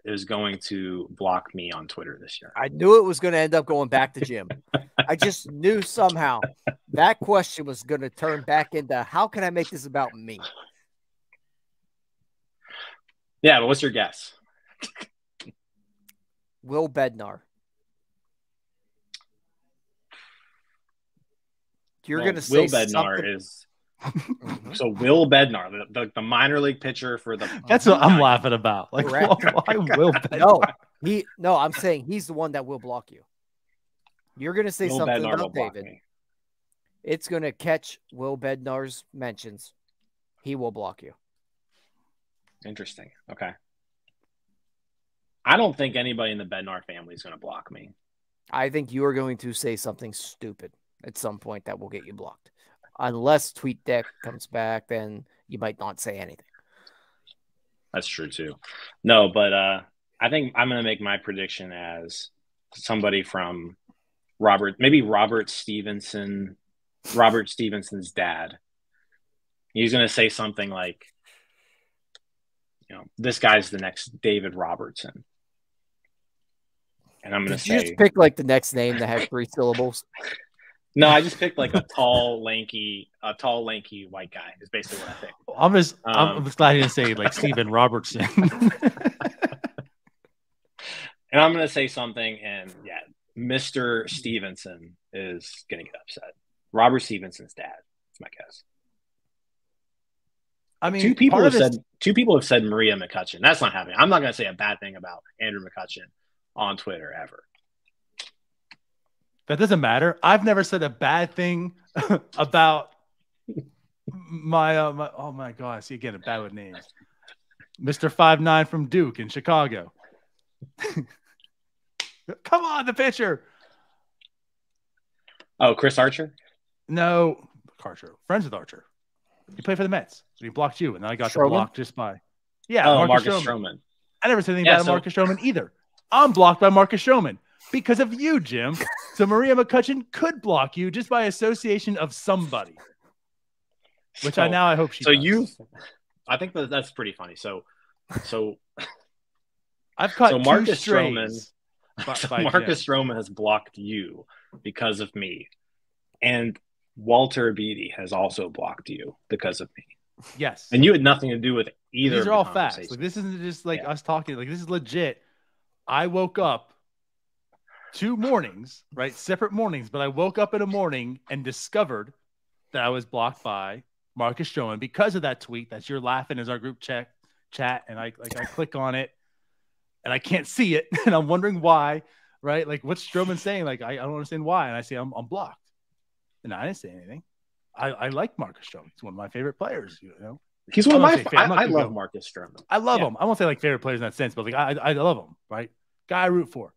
is going to block me on Twitter this year? I knew it was going to end up going back to Jim. I just knew somehow that question was going to turn back into how can I make this about me? Yeah, but what's your guess? Will Bednar. You're going to say Will Bednar something... is so Will Bednar, the minor league pitcher for the. That's what I'm laughing about. Like, why Will Bednar? No, I'm saying he's the one that will block you. You're going to say Will something Bednar about David. Me. It's going to catch Will Bednar's mentions. He will block you. Interesting. Okay. I don't think anybody in the Bednar family is going to block me. I think you are going to say something stupid at some point that will get you blocked. Unless TweetDeck comes back, then you might not say anything. That's true too. No, but I think I'm going to make my prediction as somebody from Robert Stevenson's dad. He's going to say something like, this guy's the next David Robertson. And I'm going to say, you just pick like the next name that had 3 syllables? No, I just picked like a tall, lanky white guy is basically what I picked. I'm just glad you didn't say like Steven Robertson. And I'm going to say something, and yeah, Mr. Stevenson is going to get upset. Robert Stevenson's dad. That's my guess. I mean, two people have said Maria McCutcheon. That's not happening. I'm not going to say a bad thing about Andrew McCutcheon on Twitter ever. That doesn't matter. I've never said a bad thing about my oh my god, see again, a bad with names. Mr. 5'9" from Duke in Chicago. Come on, the pitcher. Oh, Chris Archer? No, Archer. Friends with Archer. He played for the Mets. He blocked you, and then I got the block just by. Yeah, Marcus Stroman. I never said anything bad about Marcus Stroman either. I'm blocked by Marcus Stroman because of you, Jim. So Maria McCutcheon could block you just by association of somebody. Which I hope she does. I think that's pretty funny. So I've caught Marcus Stroman. Marcus Stroman has blocked you because of me, and Walter Beatty has also blocked you because of me. Yes, and you had nothing to do with either. These are all facts. Like, this isn't just like us talking. Like, this is legit. I woke up 2 mornings, right? Separate mornings, but I woke up in a morning and discovered that I was blocked by Marcus Stroman because of that tweet. That's you're laughing as our group chat, and I click on it. And I can't see it, and I'm wondering why, right? Like, what's Stroman saying? Like, I don't understand why. And I say, I'm blocked. And I didn't say anything. I like Marcus Stroman. He's one of my favorite players, you know? He's one of my I love Marcus Stroman. I love him. I won't say, like, favorite players in that sense, but, like, I love him, right? Guy I root for.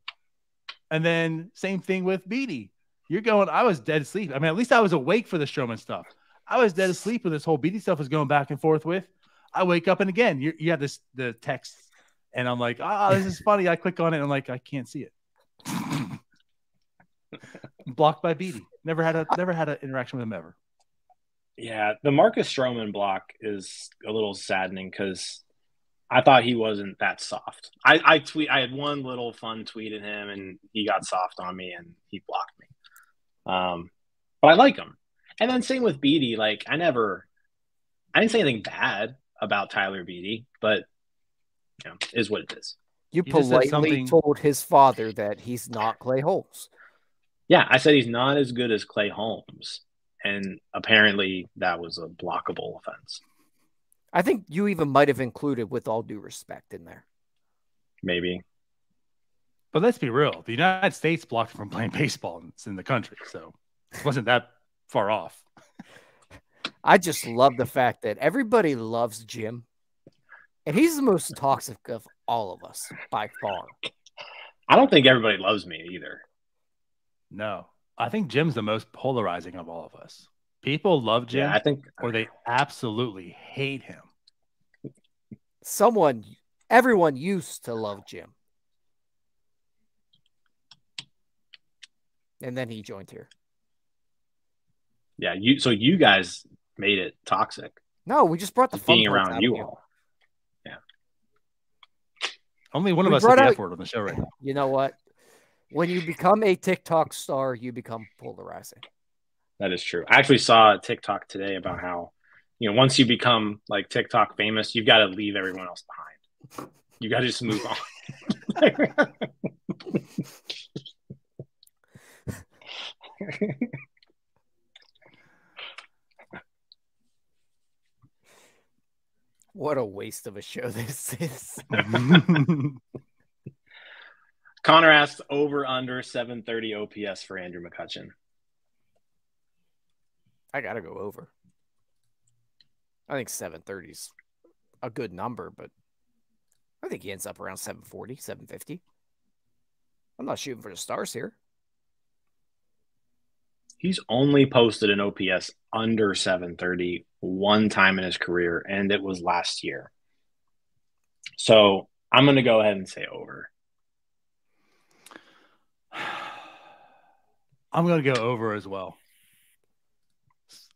And then same thing with Beatty. You're going, I was dead asleep. I mean, at least I was awake for the Stroman stuff. I was dead asleep when this whole Beatty stuff was going back and forth with. I wake up, and again, you have the text. And I'm like, this is funny. I click on it, and I'm like, I can't see it. Blocked by Beatty. Never had an interaction with him ever. Yeah, the Marcus Stroman block is a little saddening because I thought he wasn't that soft. I had one little fun tweet at him, and he got soft on me, and he blocked me. But I like him. And then same with Beatty. Like, I didn't say anything bad about Tyler Beatty, but is what it is. You politely told his father that he's not Clay Holmes. Yeah, I said he's not as good as Clay Holmes, and apparently that was a blockable offense. I think you even might have included "with all due respect" in there. Maybe. But let's be real. The United States blocked him from playing baseball in the country, so it wasn't that far off. I just love the fact that everybody loves Jim. And he's the most toxic of all of us, by far. I don't think everybody loves me either. No. I think Jim's the most polarizing of all of us. People love Jim, or they absolutely hate him. Everyone used to love Jim. And then he joined here. Yeah, so you guys made it toxic. No, we just brought the fun being around you all. Only one of us said the F word on the show right now. You know what? When you become a TikTok star, you become polarizing. That is true. I actually saw a TikTok today about how, once you become like TikTok famous, you've got to leave everyone else behind. You got to just move on. What a waste of a show this is. Connor asked over under 730 OPS for Andrew McCutcheon. I got to go over. I think 730 is a good number, but I think he ends up around 740, 750. I'm not shooting for the stars here. He's only posted an OPS under 730 one time in his career, and it was last year. So I'm going to go ahead and say over. I'm going to go over as well.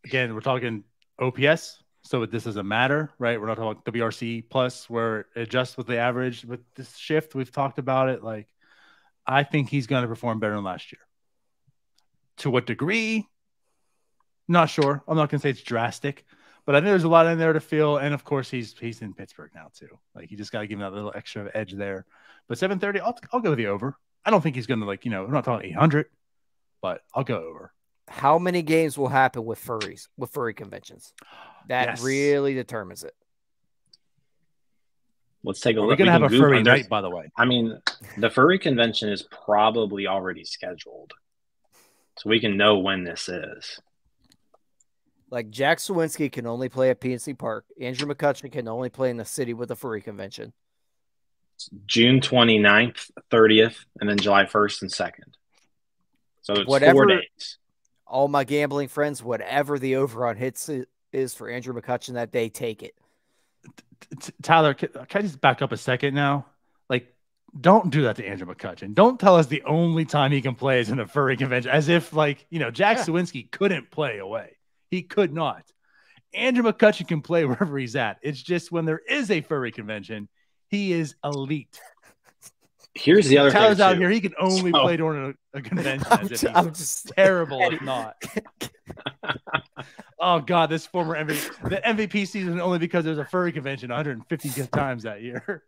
Again, we're talking OPS, So this doesn't matter, right? We're not talking about WRC plus where it adjusts with the average. With this shift, we've talked about it. Like, I think he's going to perform better than last year. To what degree? Not sure. I'm not going to say it's drastic, but I think there's a lot in there to feel. And of course, he's in Pittsburgh now too. Like, you just got to give him that little extra edge there. But 730, I'll go with the over. I don't think he's going to, like, we're not talking 800, but I'll go over. How many games will happen with furry conventions? That really determines it. Let's take a look. We're going to have a furry night, by the way. I mean, the furry convention is probably already scheduled, so we can know when this is. Like, Jack Sawinski can only play at PNC Park. Andrew McCutcheon can only play in the city with the furry convention. It's June 29th, 30th, and then July 1st and 2nd. So it's 4 days. All my gambling friends, whatever the over on hits is for Andrew McCutcheon that day, take it. Tyler, can I just back up a second now? Like, don't do that to Andrew McCutcheon. Don't tell us the only time he can play is in a furry convention, as if, like, Jack Sawinski couldn't play away. He could not. Andrew McCutcheon can play wherever he's at. It's just when there is a furry convention, he is elite. Here's the other thing. Tyler's out here. He can only play during a convention. I'm just terrible if not. Oh, God, this former MVP. The MVP season only because there's a furry convention 150 times that year.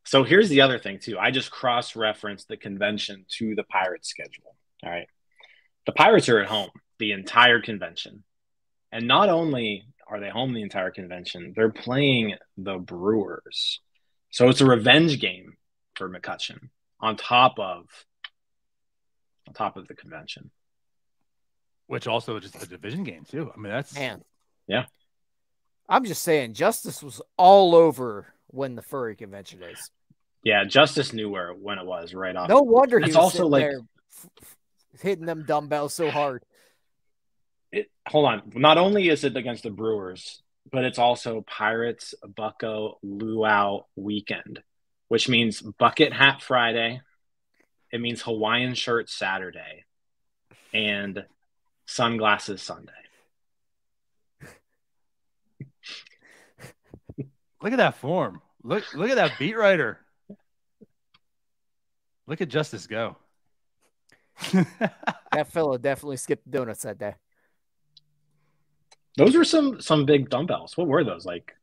So here's the other thing, too. I just cross-referenced the convention to the Pirates schedule. All right. The Pirates are at home the entire convention. And not only are they home the entire convention, they're playing the Brewers. So it's a revenge game for McCutcheon on top of the convention. Which also is just a division game, too. I mean, that's... Man. Yeah. I'm just saying, Justice was all over when the furry convention is. Yeah, Justice knew when it was right off. No wonder he was also like there hitting them dumbbells so hard. Hold on. Not only is it against the Brewers, but it's also Pirates Bucko Luau weekend, which means bucket hat Friday. It means Hawaiian shirt Saturday and sunglasses Sunday. Look at that form. Look at that beat writer. Look at Justice go. That fellow definitely skipped donuts that day. Those were some big dumbbells. What were those? Like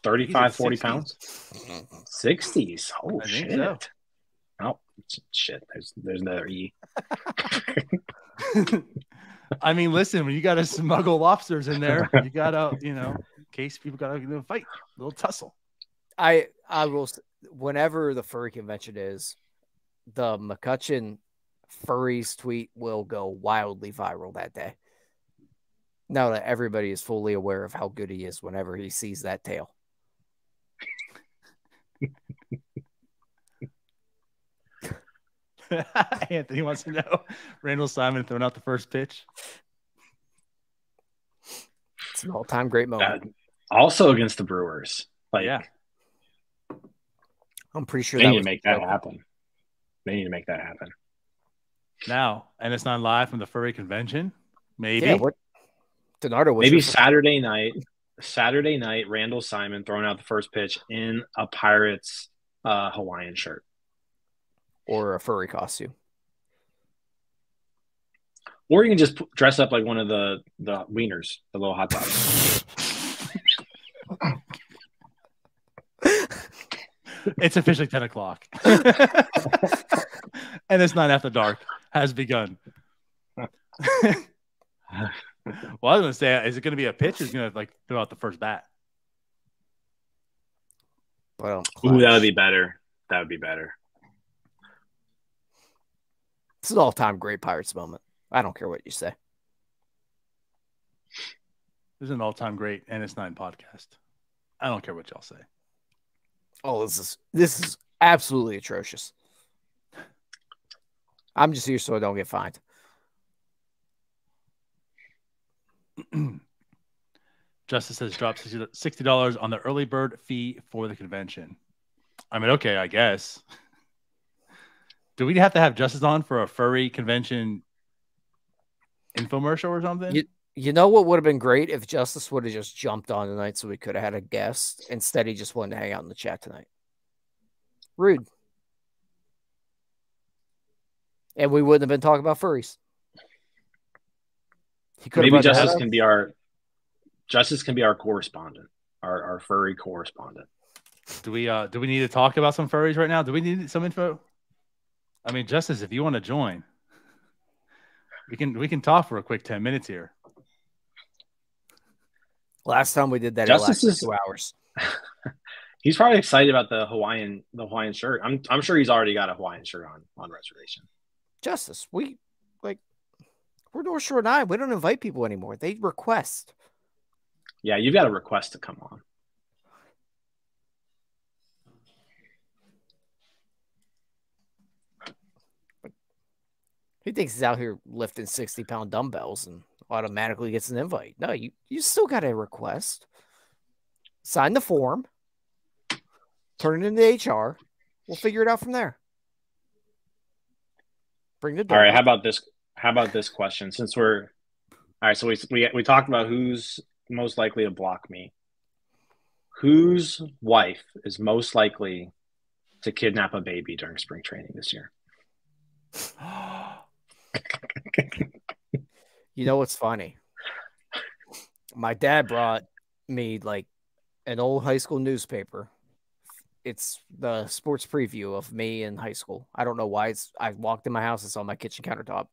35, 40 pounds? 60s. Oh, shit. So. Oh, shit. There's another E. I mean, listen, when you got to smuggle lobsters in there, you got to, in case people got to fight, a little tussle. I will, whenever the furry convention is, the McCutcheon furries tweet will go wildly viral that day. Now that everybody is fully aware of how good he is whenever he sees that tail. Anthony wants to know, Randall Simon throwing out the first pitch. It's an all-time great moment. Also against the Brewers. Yeah. I'm pretty sure they need to make that happen. They need to make that happen. Now, NS9LIVE from the furry convention. Maybe. Yeah, Donardo was maybe Saturday night, Randall Simon throwing out the first pitch in a Pirates Hawaiian shirt. Or a furry costume. Or you can just dress up like one of the wieners, the little hot dogs. It's officially 10 o'clock. And it's not after dark has begun. Well, I was going to say, is it going to be a pitch? Or is it going to throw out the first bat? Well, ooh, that would be better. That would be better. It's an all-time great Pirates moment. I don't care what you say. This is an all-time great NS9 podcast. I don't care what y'all say. Oh, this is absolutely atrocious. I'm just here so I don't get fined. Justice has dropped $60 on the early bird fee for the convention. I mean, okay, I guess. Do we have to have Justice on for a furry convention infomercial or something? You know what would have been great if Justice would have just jumped on tonight so we could have had a guest. Instead, he just wanted to hang out in the chat tonight. Rude. And we wouldn't have been talking about furries. Maybe Justice can be our correspondent, our furry correspondent. Do we need to talk about some furries right now? Do we need some info? I mean, Justice, if you want to join, we can talk for a quick 10 minutes here. Last time we did that, Justice it lasted 2 hours. He's probably excited about the Hawaiian shirt. I'm sure he's already got a Hawaiian shirt on reservation. Justice, we're North Shore 9. We don't invite people anymore. They request. Yeah, you've got a request to come on. He thinks he's out here lifting 60-pound dumbbells and automatically gets an invite. No, you still got a request. Sign the form. Turn it into HR. We'll figure it out from there. Bring the door. All right, how about this question? Since we're all right, so we talked about who's most likely to block me. Whose wife is most likely to kidnap a baby during spring training this year? You know what's funny? My dad brought me like an old high school newspaper. It's the sports preview of me in high school. I don't know why. I walked in my house and saw my kitchen countertop.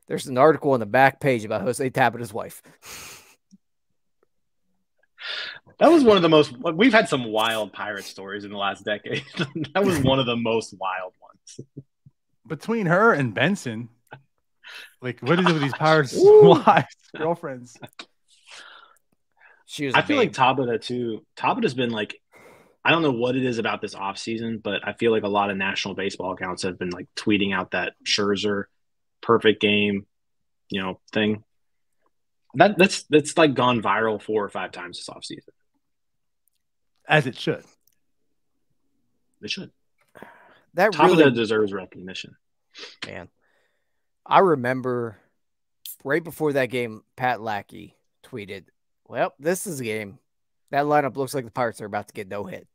There's an article on the back page about Jose Tabata's wife. That was one of the most. We've had some wild pirate stories in the last decade. That was one of the most wild ones. Between her and Benson, like, what is it with these pirates' wives, girlfriends? I feel like Tabata too. Tabata's been like, I don't know what it is about this offseason, but I feel like a lot of national baseball accounts have been like tweeting out that Scherzer perfect game, thing. That's like gone viral 4 or 5 times this offseason. As it should. It should. That Tabata really deserves recognition. Man, I remember right before that game, Pat Lackey tweeted, "Well, this is a game. That lineup looks like the Pirates are about to get no hit."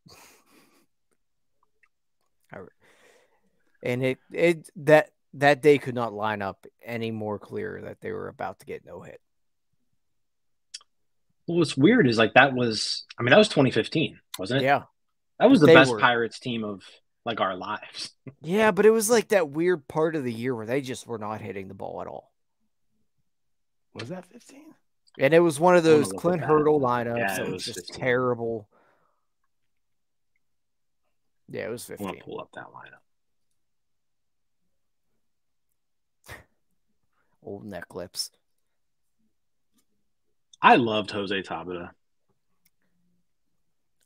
And that day could not line up any more clear that they were about to get no hit. Well, what's weird is like that was 2015, wasn't it? Yeah. That was the best Pirates team of like our lives. Yeah, but it was like that weird part of the year where they just were not hitting the ball at all. Was that 15? And it was one of those Clint Hurdle lineups. Yeah, it was just 15. terrible. Yeah, it was 15. I want to pull up that lineup. Old neck clips. I loved Jose Tabata.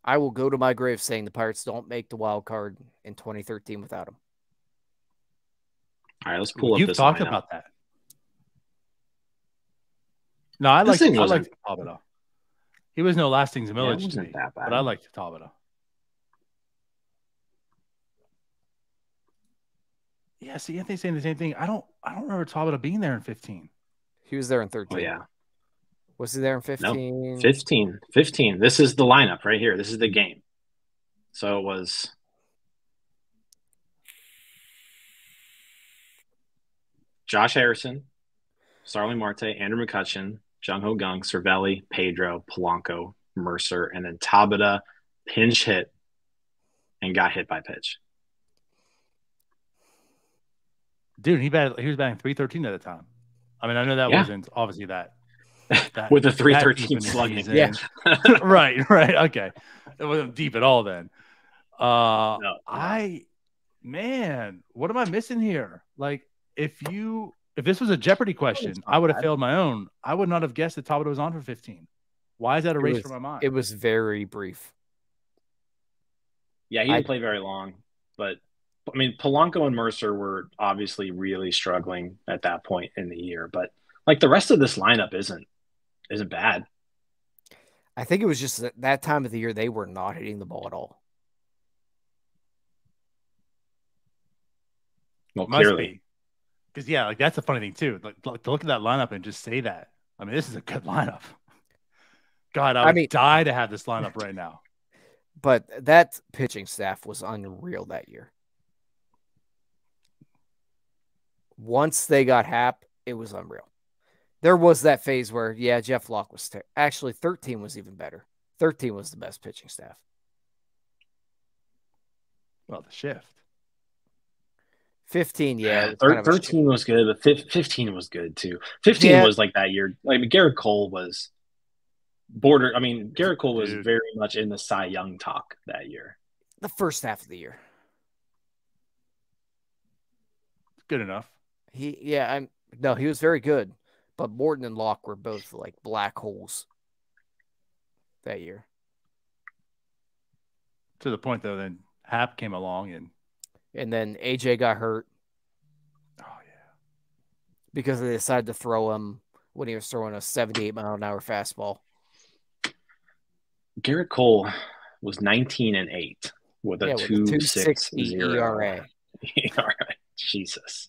I will go to my grave saying the Pirates don't make the wild card in 2013 without him. All right, let's pull up You've this talked lineup. about that. No, I liked Tabata. He was no lasting Zemillich to me, but I liked Tabata. Yeah, see, Anthony's saying the same thing. I don't remember Tabata being there in 15. He was there in 13. Oh, yeah. Was he there in 15? No, 15. 15. This is the lineup right here. This is the game. So it was Josh Harrison, Starling Marte, Andrew McCutchen, Jung-Ho Gung, Cervelli, Pedro, Polanco, Mercer, and then Tabata pinch hit and got hit by pitch. Dude, he was batting 313 at the time. I mean, I know that wasn't obviously that with the 313 slugging. Yeah. right. Okay. It wasn't deep at all then. No. What am I missing here? Like, if this was a Jeopardy question, I would have failed my own. I would not have guessed that Tabata was on for 15. Why is that erased from my mind? It was very brief. Yeah, he didn't play very long, but I mean, Polanco and Mercer were obviously really struggling at that point in the year, but like the rest of this lineup isn't bad. I think it was just that time of the year they were not hitting the ball at all. Well, clearly. Because yeah, like that's the funny thing too. Like to look at that lineup and just say that. I mean, this is a good lineup. God, I would die to have this lineup right now. But that pitching staff was unreal that year. Once they got Hap, it was unreal. There was that phase where, yeah, Jeff Locke was actually 13 was even better. 13 was the best pitching staff. Well, the shift. 15, yeah. 13 was good, but 15 was good too. 15 was like that year. Like Garrett Cole was border. I mean, Garrett Cole was very much in the Cy Young talk that year. The first half of the year. Good enough. He was very good. But Morton and Locke were both like black holes that year. To the point, though, then Hap came along and then AJ got hurt. Oh, yeah. Because they decided to throw him when he was throwing a 78-mile-an-hour fastball. Garrett Cole was 19-8 with a 2.60 ERA. Jesus.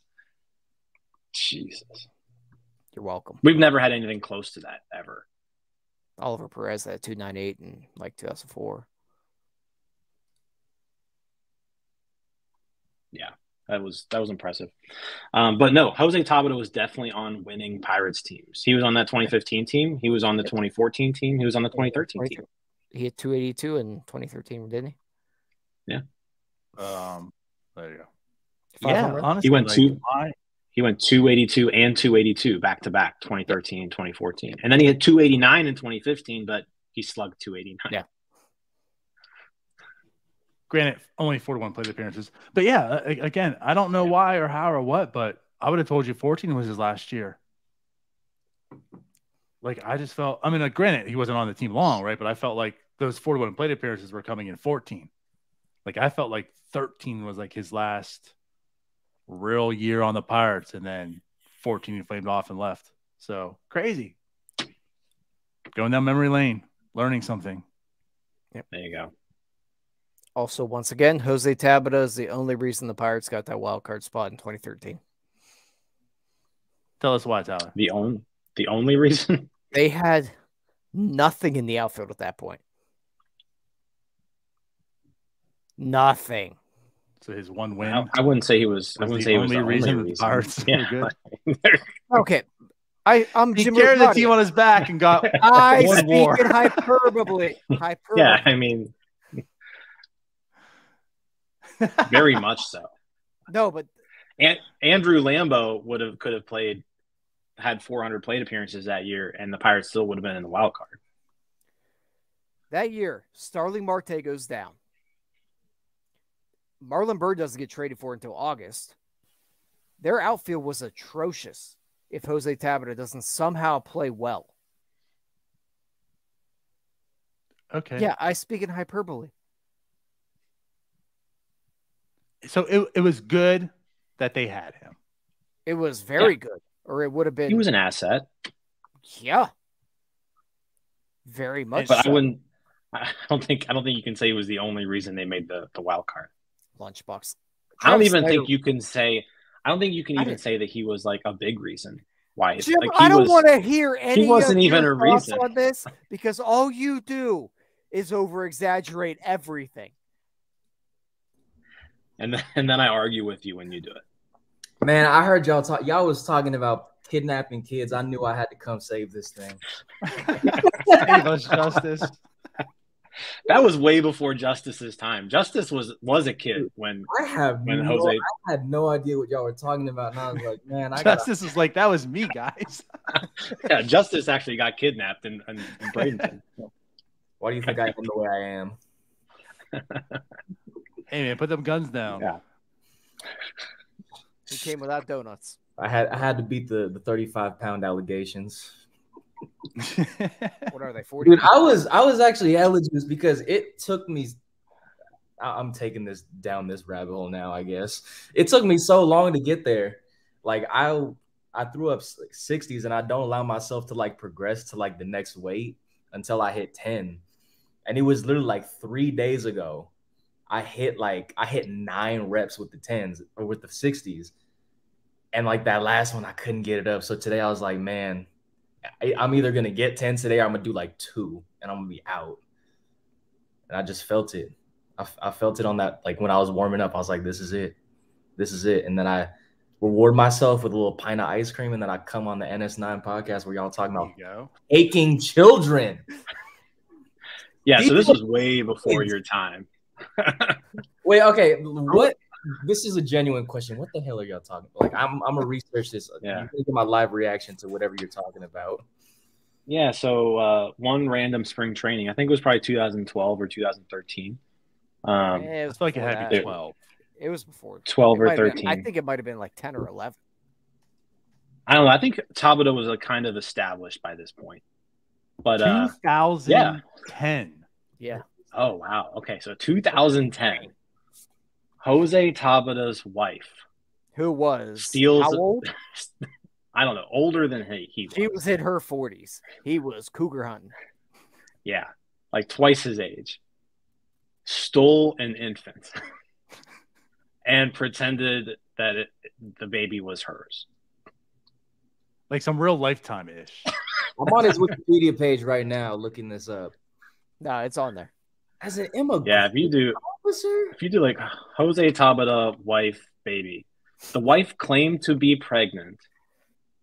You're welcome. We've never had anything close to that ever. Oliver Perez had 2.98 in like 2004. Yeah, that was impressive. But no, Jose Tabata was definitely on winning Pirates teams. He was on that 2015 team. He was on the 2014 team. He was on the 2013 team. He hit 282 in 2013, didn't he? Yeah. There you go. Yeah, honestly, he went 282 and 282 back to back, 2013 and 2014, and then he had 289 in 2015, but he slugged 289. Yeah. Granted, only 41 plate appearances, but yeah, again, I don't know why or how or what, but I would have told you 14 was his last year. Like I just felt, I mean, like, granted, he wasn't on the team long, right? But I felt like those 41 plate appearances were coming in 14. Like I felt like 13 was like his last real year on the Pirates, and then 14 he flamed off and left. So crazy. Going down memory lane, learning something. Yep, there you go. Also, once again, Jose Tabata is the only reason the Pirates got that wild card spot in 2013. Tell us why, Tyler. The only reason? They had nothing in the outfield at that point. Nothing. So his one win. I wouldn't say he was. I wouldn't say he was the only reason. The Pirates were good. Okay, I'm. He carried the team on his back and got. I speak in hyperbole. Yeah, I mean, very much so. No, but Andrew Lambeau could have had 400 plate appearances that year, and the Pirates still would have been in the wild card. That year, Starling Marte goes down. Marlon Byrd doesn't get traded for until August. Their outfield was atrocious if Jose Tabata doesn't somehow play well. Okay. Yeah, I speak in hyperbole. So it was good that they had him. It was very good, or it would have been. He was an asset. Yeah. Very much. But so. I don't think you can say he was the only reason they made the wild card. Lunchbox. I don't even think you can say. I don't think you can even say that he was like a big reason why. Jim, like I don't want to hear any. He wasn't even a reason on this because all you do is over exaggerate everything. And then I argue with you when you do it. Man, I heard y'all talk. Y'all was talking about kidnapping kids. I knew I had to come save this thing. Save us, Justice. That was way before Justice's time. Justice was a kid when I had no idea what y'all were talking about, and I was like, man, Justice is like, that was me, guys. Yeah, Justice actually got kidnapped in Bradenton. Why do you think I am the way I am? Hey man, put them guns down. Yeah. He came without donuts. I had to beat the 35-pound allegations. What are they? 40? Dude, I was actually eligible because it took me. I'm taking this down this rabbit hole now. I guess it took me so long to get there. Like I threw up 60s, and I don't allow myself to like progress to like the next weight until I hit 10. And it was literally like 3 days ago. I hit 9 reps with the 10s or with the 60s. And like that last one, I couldn't get it up. So today I was like, man, I'm either gonna get 10 today, or I'm gonna do like 2, and I'm gonna be out. And I just felt it. I felt it on that, like when I was warming up. I was like, this is it. This is it. And then I reward myself with a little pint of ice cream, and then I come on the NS9 podcast where y'all talking about taking children. Yeah, so this was way before your time. Wait, okay. What? This is a genuine question. What the hell are y'all talking about? Like, I'm gonna research this. Yeah. You're gonna get my live reaction to whatever you're talking about. Yeah, so one random spring training. I think it was probably 2012 or 2013. It was like it had to be that. 12. It was before 12 or might have 13. been- I think it might have been like 10 or 11. I don't know. I think Tabata was kind of established by this point. But 2010. Yeah. Oh, wow. Okay, so 2010. Jose Tabata's wife. Who was Steals. how old? I don't know. Older than he was. She was in her 40s. He was cougar hunting. Yeah, like twice his age. Stole an infant and pretended that the baby was hers. Like some real Lifetime-ish. I'm on his Wikipedia page right now looking this up. No, it's on there. As an immigrant Yeah, if you do like Jose Tabata, wife, baby, the wife claimed to be pregnant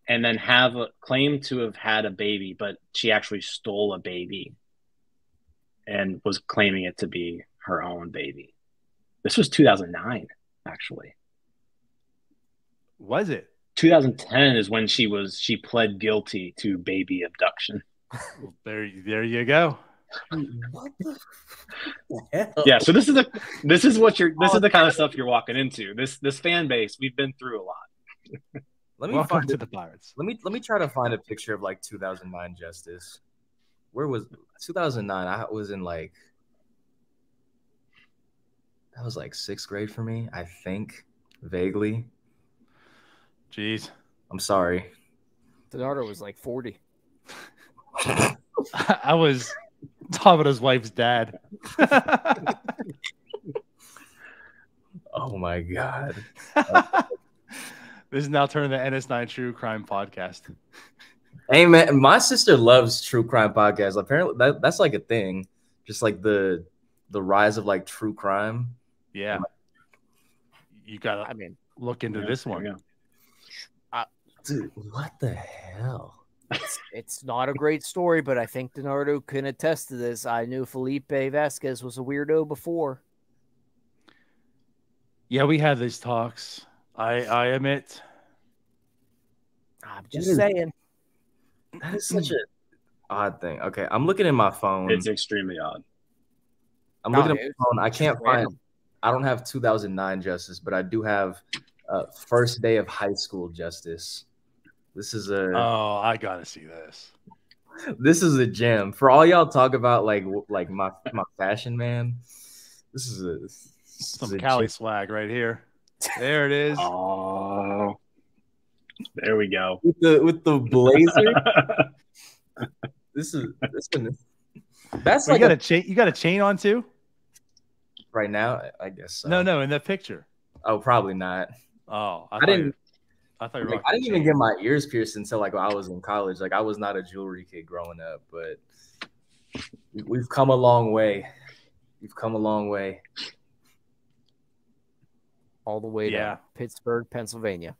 and then claimed to have had a baby, but she actually stole a baby and was claiming it to be her own baby. This was 2009, actually. Was it? 2010 is when she pled guilty to baby abduction. Well, there you go. What the hell? Yeah, so this is the kind of stuff you're walking into. This fan base, we've been through a lot. Let me Welcome find to it. the Pirates. Let me try to find a picture of like 2009 Justice. Where was 2009? I was in like, that was like 6th grade for me, I think, vaguely. Jeez. I'm sorry. Donardo was like 40. I was Tabata's wife's dad. Oh my God. This is now turning the NS9 True Crime Podcast. Hey man, my sister loves true crime podcasts. Apparently that's like a thing. Just like the rise of like true crime. Yeah. You gotta look into this one. Dude, what the hell? It's not a great story, but I think Donardo can attest to this. I knew Felipe Vasquez was a weirdo before. Yeah, we had these talks. I admit. I'm just saying. That is such an odd thing. Okay, I'm looking at my phone. It's extremely odd. I'm looking at my phone. I can't find. I don't have 2009 Justice, but I do have first day of high school Justice. This is a. Oh, I gotta see this. This is a gem for all y'all talk about like my fashion, man. This is some Cali swag right here. There it is. Oh, there we go. With the blazer. That's like you got a chain on too? Right now, I guess so. No, in that picture. Oh, probably not. Oh, I didn't even get my ears pierced until like I was in college. Like I was not a jewelry kid growing up, but we've come a long way. We've come a long way. All the way to Pittsburgh, Pennsylvania.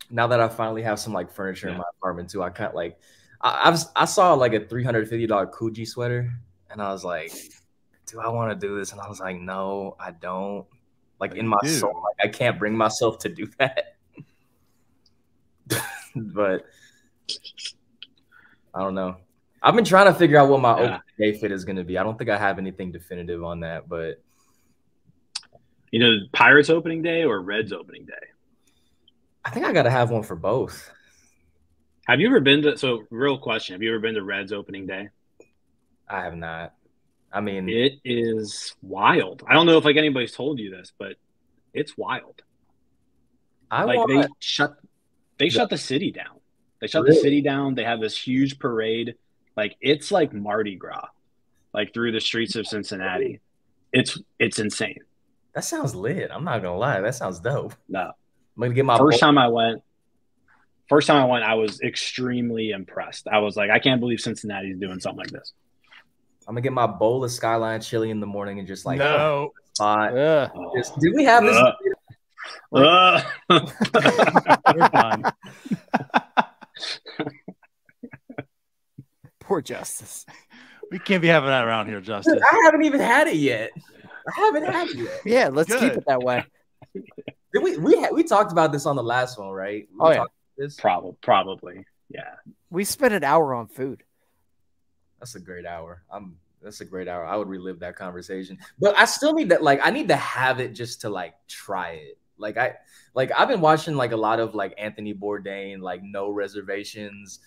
Now that I finally have some like furniture in my apartment too, I can't like I saw like a $350 Coogee sweater and I was like, do I want to do this? And I was like, no, I don't. Like in my soul, like, I can't bring myself to do that. But I don't know. I've been trying to figure out what my opening day fit is going to be. I don't think I have anything definitive on that, but Pirates opening day or Reds opening day? I think I got to have one for both. Have you ever been to? So, real question: have you ever been to Reds opening day? I have not. I mean, it is wild. I don't know if like anybody's told you this, but it's wild. They shut the city down. They shut the city down. They have this huge parade. Like it's like Mardi Gras, like through the streets of Cincinnati. It's insane. That sounds lit. I'm not gonna lie. That sounds dope. No, gonna get my First time I went, I was extremely impressed. I was like, I can't believe Cincinnati's doing something like this. I'm gonna get my bowl of Skyline chili in the morning and just like no. spot. Ugh. Did we have this? We're done. Poor Justice. We can't be having that around here, Justice. I haven't even had it yet. Yeah, let's Good. keep it that way. Did we talked about this on the last one, right? We Oh, yeah. talked about this. Probably. Yeah. We spent an hour on food. That's a great hour. That's a great hour. I would relive that conversation. But I still need that. Like, I need to have it just to like try it. I've been watching like a lot of like Anthony Bourdain, like No Reservations.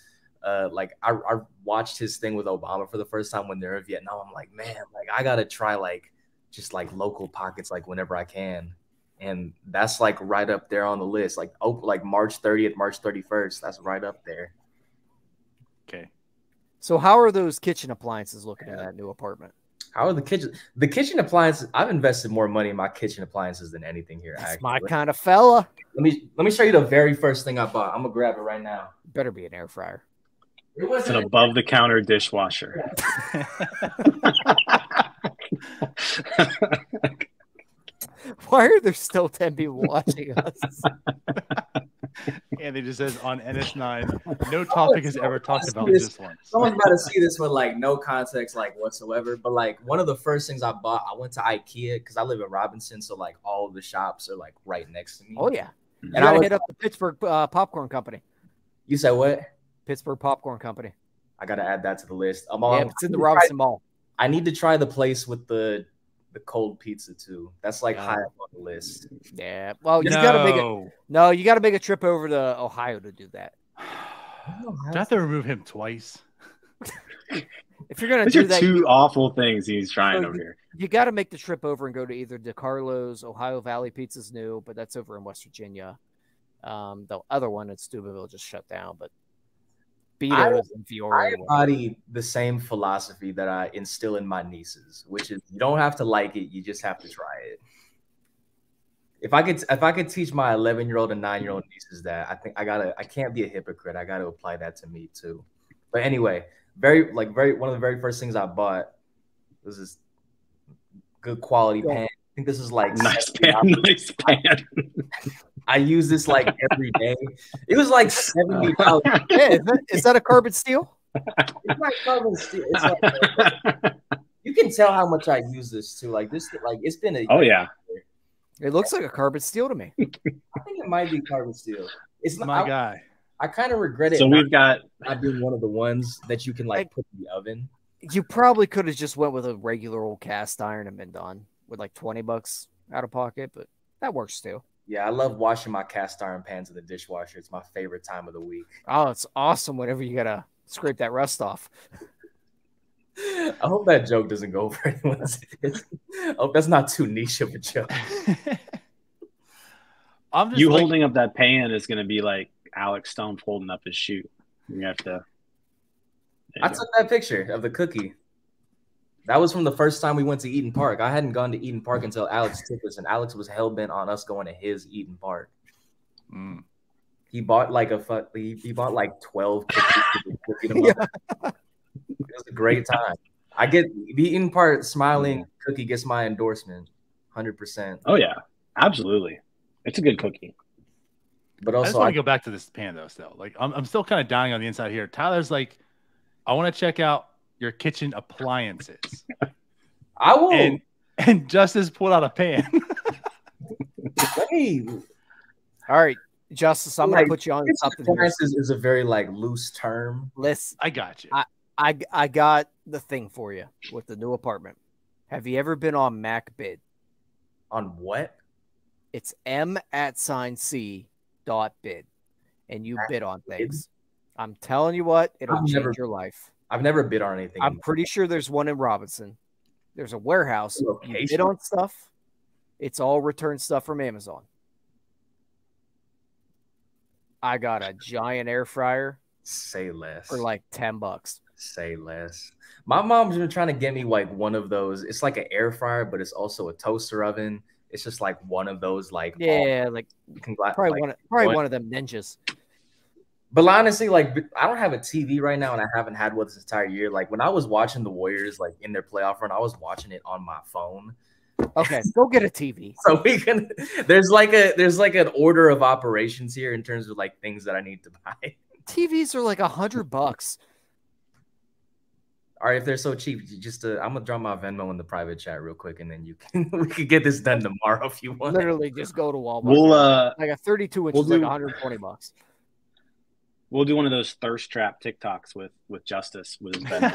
Like I watched his thing with Obama for the first time when they're in Vietnam. I'm like, man, like I gotta try like just like local pockets like whenever I can. And that's like right up there on the list. Like March 30th, March 31st. That's right up there. Okay. So how are those kitchen appliances looking in that new apartment? How are the kitchen appliances? I've invested more money in my kitchen appliances than anything here. That's actually. my kind of fella. Let me show you the very first thing I bought. I'm gonna grab it right now. Better be an air fryer. It It's wasn't an above-the-counter dishwasher. Why are there still 10 people watching us? And it just says on NS9, no topic is ever talked about this one. Someone's about to see this with like no context like whatsoever. But like one of the first things I bought, I went to IKEA because I live in Robinson, so like all of the shops are like right next to me. Oh yeah, you And gotta hit up the Pittsburgh Popcorn Company. You said what? Pittsburgh Popcorn Company. I gotta add that to the list. Yeah, it's in the Robinson Mall. I need to try the place with the cold pizza too. That's like high up on the list. Yeah. Well, you gotta make it. No, you gotta make a trip over to Ohio to do that. Do I have to remove him twice? If you're gonna These do are that, two awful things he's trying over here. You got to make the trip over and go to either DeCarlo's. Ohio Valley Pizza's new, but that's over in West Virginia. The other one in Steubenville just shut down, but Beato's and Fiore. I embody the same philosophy that I instill in my nieces, which is you don't have to like it, you just have to try it. If I could teach my 11-year-old and 9-year-old nieces that, I think I can't be a hypocrite. I gotta apply that to me too. But anyway, one of the very first things I bought was this good quality pan. I think this is like nice pan. I use this like every day. It was like $70. Yeah, is that a carbon steel? It's like carbon steel. It's like, you can tell how much I use this too. Like this, like it's been a. Oh yeah. It looks like a carbon steel to me. I think it might be carbon steel. It's not my guy. I kind of regret it. So we've got not being one of the ones that you can like put in the oven. You probably could have just went with a regular old cast iron and been done with like $20 out of pocket, but that works too. Yeah, I love washing my cast iron pans in the dishwasher. It's my favorite time of the week. Oh, it's awesome whenever you gotta scrape that rust off. I hope that joke doesn't go over anyone's head. I hope that's not too niche of a joke. I'm just holding up that pan is going to be like Alex Stone holding up his shoe. You have to. I took that picture of the cookie. That was from the first time we went to Eden Park. I hadn't gone to Eden Park until Alex took us, and Alex was hell-bent on us going to his Eden Park. Mm. He bought like 12 cookies to eat them up. It was a great time. I get the Eden Park smiling cookie gets my endorsement, 100%. Oh yeah, absolutely. It's a good cookie. But I also, just want to go back to this pan though. Still, like I'm still kind of dying on the inside here. Tyler's like, I want to check out your kitchen appliances. I will. And Justice pulled out a pan. Hey, all right, Justice, I'm gonna put you on something. Appliances is a very like loose term. Listen, I got you. I got the thing for you with the new apartment. Have you ever been on MacBid? On what? It's m@c.bid, and you bid on things. I'm telling you what, it'll change your life. I've never bid on anything. I'm pretty sure there's one in Robinson. There's a warehouse. You bid on stuff. It's all return stuff from Amazon. I got a giant air fryer. Say less. For like $10. Say less. My mom's been trying to get me like one of those. It's like an air fryer, but it's also a toaster oven. It's just like one of those like like probably one of them ninjas. But honestly, like I don't have a TV right now, and I haven't had one this entire year. Like when I was watching the Warriors like in their playoff run, I was watching it on my phone. Okay, go get a TV. So we can. There's like an order of operations here in terms of like things that I need to buy. TVs are like $100. All right, if they're so cheap, just I'm gonna drop my Venmo in the private chat real quick, and then we can get this done tomorrow if you want. Literally, just go to Walmart. We'll like a 32 inch is like $120. We'll do one of those thirst trap TikToks with Justice with his bed.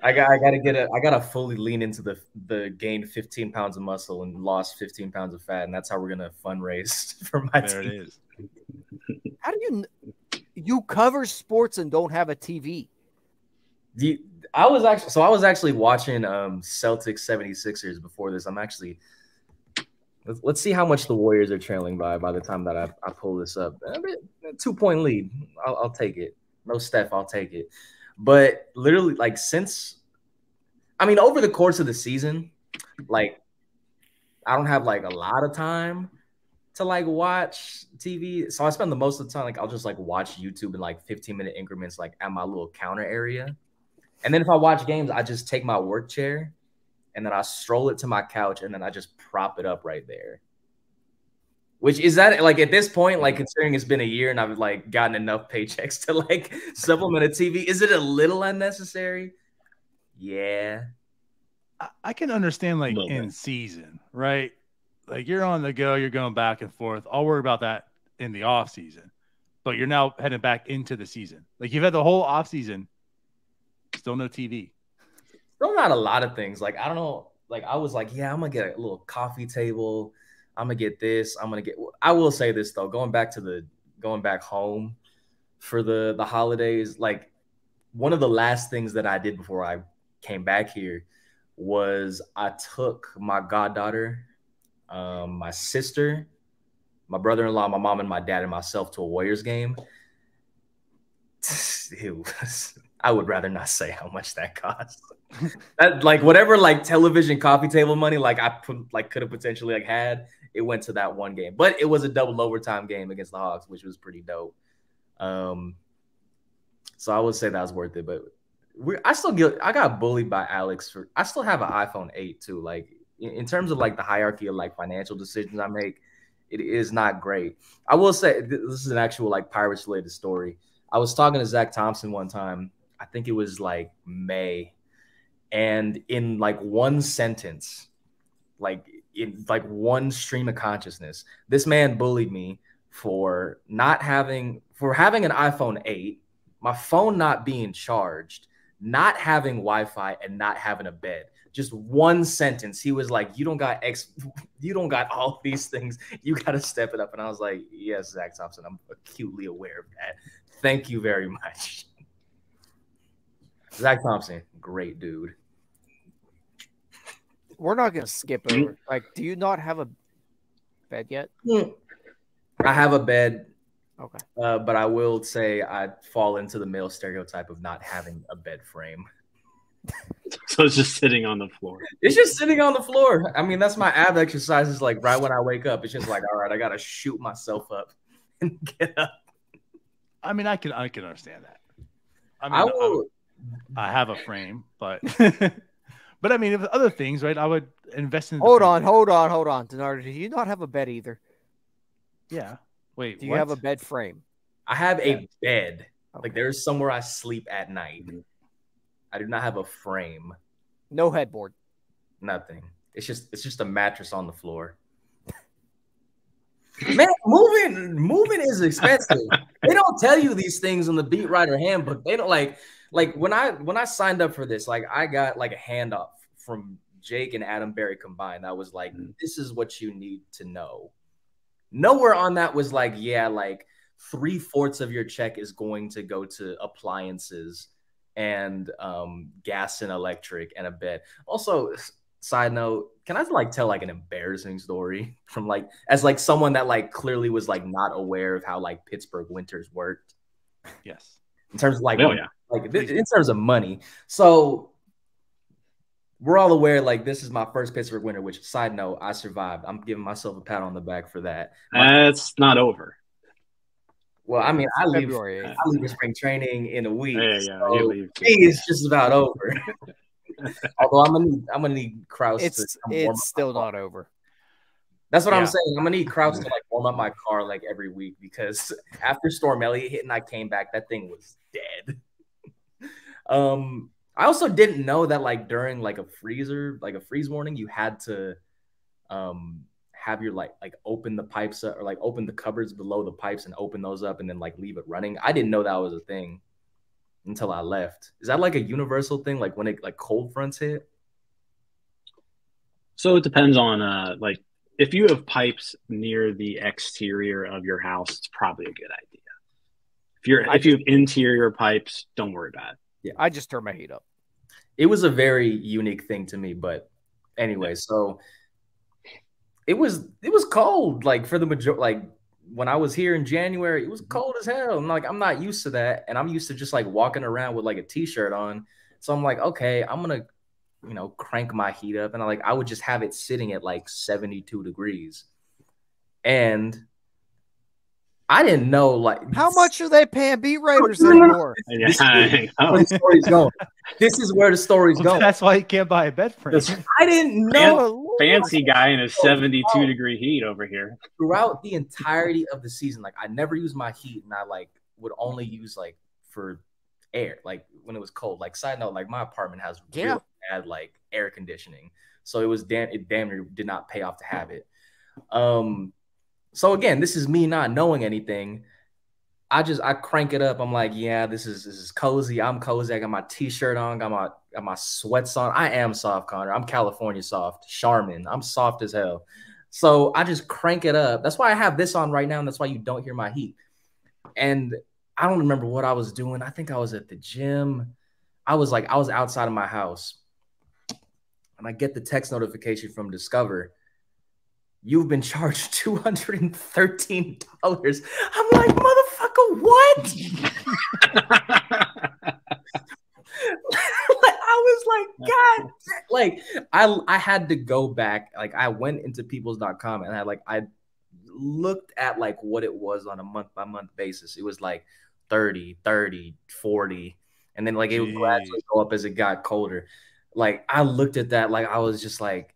I gotta fully lean into the gained 15 pounds of muscle and lost 15 pounds of fat, and that's how we're gonna fundraise for my there team. It is. How do you cover sports and don't have a TV? I was actually watching Celtics 76ers before this. I'm actually let's see how much the Warriors are trailing by the time that I pull this up. A 2-point lead. I'll take it. No Steph, I'll take it. But literally, like over the course of the season, like I don't have like a lot of time to like watch TV. So I spend the most of the time, like I'll just like watch YouTube in like 15-minute increments, like at my little counter area. And then if I watch games, I just take my work chair and then I stroll it to my couch and then I just prop it up right there. Which is that like at this point, like considering it's been a year and I've like gotten enough paychecks to like supplement a TV, is it a little unnecessary? Yeah. I can understand like in season, right? Like you're on the go, you're going back and forth. I'll worry about that in the off season, but you're now heading back into the season. Like you've had the whole off season, still no TV. Still not a lot of things. Like, I don't know. Like I was like, yeah, I'm going to get a little coffee table. I'm going to get this. I will say this though, going back home for the holidays, like one of the last things that I did before I came back here was I took my goddaughter, my sister, my brother-in-law, my mom, and my dad and myself to a Warriors game. I would rather not say how much that cost. That, like whatever like television coffee table money like I could have potentially like had, it went to that one game. But it was a double overtime game against the Hawks, which was pretty dope. So I would say that was worth it. But I got bullied by Alex I still have an iPhone 8 too. Like in terms of like the hierarchy of like financial decisions I make, it is not great. I will say this is an actual like Pirates related story. I was talking to Zach Thompson one time. I think it was like May. And in like one sentence, like in like one stream of consciousness, this man bullied me for having an iPhone 8, my phone not being charged, not having Wi-Fi, and not having a bed. Just one sentence. He was like, you don't got all these things. You got to step it up. And I was like, yes, Zach Thompson, I'm acutely aware of that. Thank you very much. Zach Thompson, great dude. We're not going to skip over. Like, do you not have a bed yet? I have a bed. Okay. But I will say I fall into the male stereotype of not having a bed frame. So it's just sitting on the floor. It's just sitting on the floor. I mean, that's my ab exercises. Like right when I wake up, it's just like, all right, I got to shoot myself up and get up. I mean, I can understand that. I mean, I have a frame, but but I mean, if other things, right? I would invest in. Hold on, Denardo. Do you not have a bed either? Yeah. Wait. Do you have a bed frame? I have a bed. Okay. Like there's somewhere I sleep at night. I do not have a frame. No headboard. Nothing. It's just a mattress on the floor. Man, moving is expensive. They don't tell you these things on the Beat Writer handbook. They don't like when I signed up for this, like I got like a handoff from Jake and Adam Berry combined. That was like, this is what you need to know. Nowhere on that was like, yeah, like 3/4 of your check is going to go to appliances and gas and electric and a bed. Also, side note, can I like tell like an embarrassing story from like as like someone that like clearly was like not aware of how like Pittsburgh winters worked? Yes. In terms of like, yeah. like in terms of money. So we're all aware, like, this is my first Pittsburgh winter, which, side note, I survived. I'm giving myself a pat on the back for that. It's not over. Well, I mean, I leave February 8th. for spring training in a week. Yeah, so you leave. it's just about over. Although I'm gonna need Kraus to come warm up It's still not over. That's what I'm saying. I'm gonna need Kraus to like warm up my car like every week, because after Storm Elliott hit and I came back, that thing was dead. I also didn't know that like during like a freeze warning, you had to have your like open the pipes up, or like open the cupboards below the pipes and open those up and then like leave it running. I didn't know that was a thing until I left. Is that like a universal thing, like when it like cold fronts hit? So it depends on like if you have pipes near the exterior of your house, it's probably a good idea. If you have interior pipes, don't worry about it. Yeah, I just turned my heat up. It was a very unique thing to me, but anyway, so it was cold. Like for the majority, like when I was here in January, it was cold as hell. And like I'm not used to that, and I'm used to just like walking around with like a t-shirt on. So I'm like, okay, I'm gonna, crank my heat up, and I would just have it sitting at like 72 degrees, and I didn't know like how much are they paying beat writers anymore. This is where the story's going. This is where the story's going. That's why you can't buy a bed frame. I didn't know. Fancy guy in a 72-degree heat over here. Throughout the entirety of the season, like I never used my heat, and I like would only use like for air, like when it was cold. Like side note, like my apartment has really bad like air conditioning, so it damn near did not pay off to have it. So again, this is me not knowing anything. I crank it up. I'm like, yeah, this is cozy. I'm cozy. I got my t-shirt on, got my sweats on. I am soft, Connor. I'm California soft. Charmin. I'm soft as hell. So I just crank it up. That's why I have this on right now, and that's why you don't hear my heat. And I don't remember what I was doing. I think I was at the gym. I was outside of my house, and I get the text notification from Discover. You've been charged $213. I'm like, motherfucker, what? I was like, God, like I had to go back. Like I went into peoples.com and I looked at like what it was on a month by month basis. It was like 30, 30, 40. And then like it would gradually go up as it got colder. Like I looked at that, like I was just like,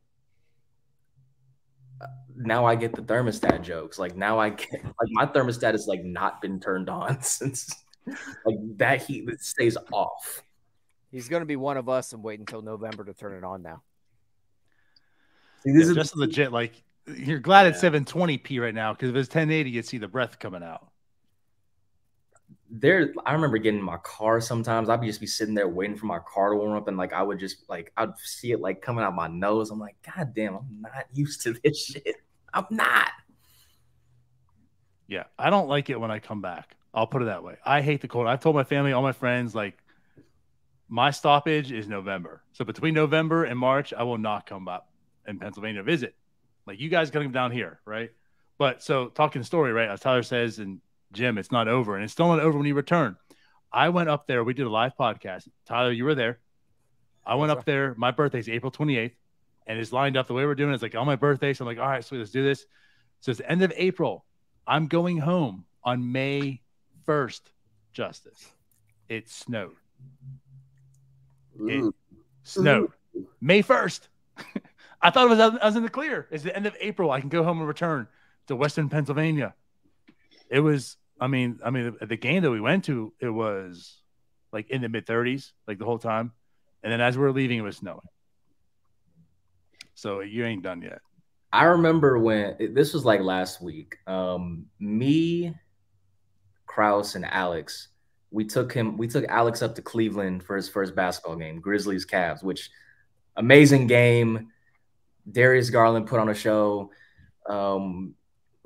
now I get the thermostat jokes. Like now I get like my thermostat has like not been turned on since like that heat stays off. He's gonna be one of us and wait until November to turn it on now. See, this is just legit. Like you're glad it's 720p right now, because if it's 1080, you'd see the breath coming out. I remember getting in my car sometimes. I'd just be sitting there waiting for my car to warm up, and like I would just like I'd see it like coming out my nose. I'm like, God damn, I'm not used to this shit. I'm not. Yeah, I don't like it when I come back. I'll put it that way. I hate the cold. I've told my family, all my friends, like my stoppage is November. So between November and March, I will not come up in Pennsylvania to visit. Like you guys got to come down here, right? But so talking story, right? As Tyler says, and Jim, it's not over, and it's still not over when you return. I went up there. We did a live podcast. Tyler, you were there. I went up there. My birthday's April 28th. And it's lined up the way we're doing. It's like on my birthday. So I'm like, all right, sweet, let's do this. So it's the end of April. I'm going home on May 1st, Justice. It snowed. It snowed. May 1st. I thought I was in the clear. It's the end of April. I can go home and return to Western Pennsylvania. It was, I mean, the game that we went to, it was like in the mid 30s, like the whole time. And then as we were leaving, it was snowing. So you ain't done yet. I remember when this was like last week. Me, Kraus, and Alex, we took Alex up to Cleveland for his first basketball game, Grizzlies Cavs, which amazing game. Darius Garland put on a show.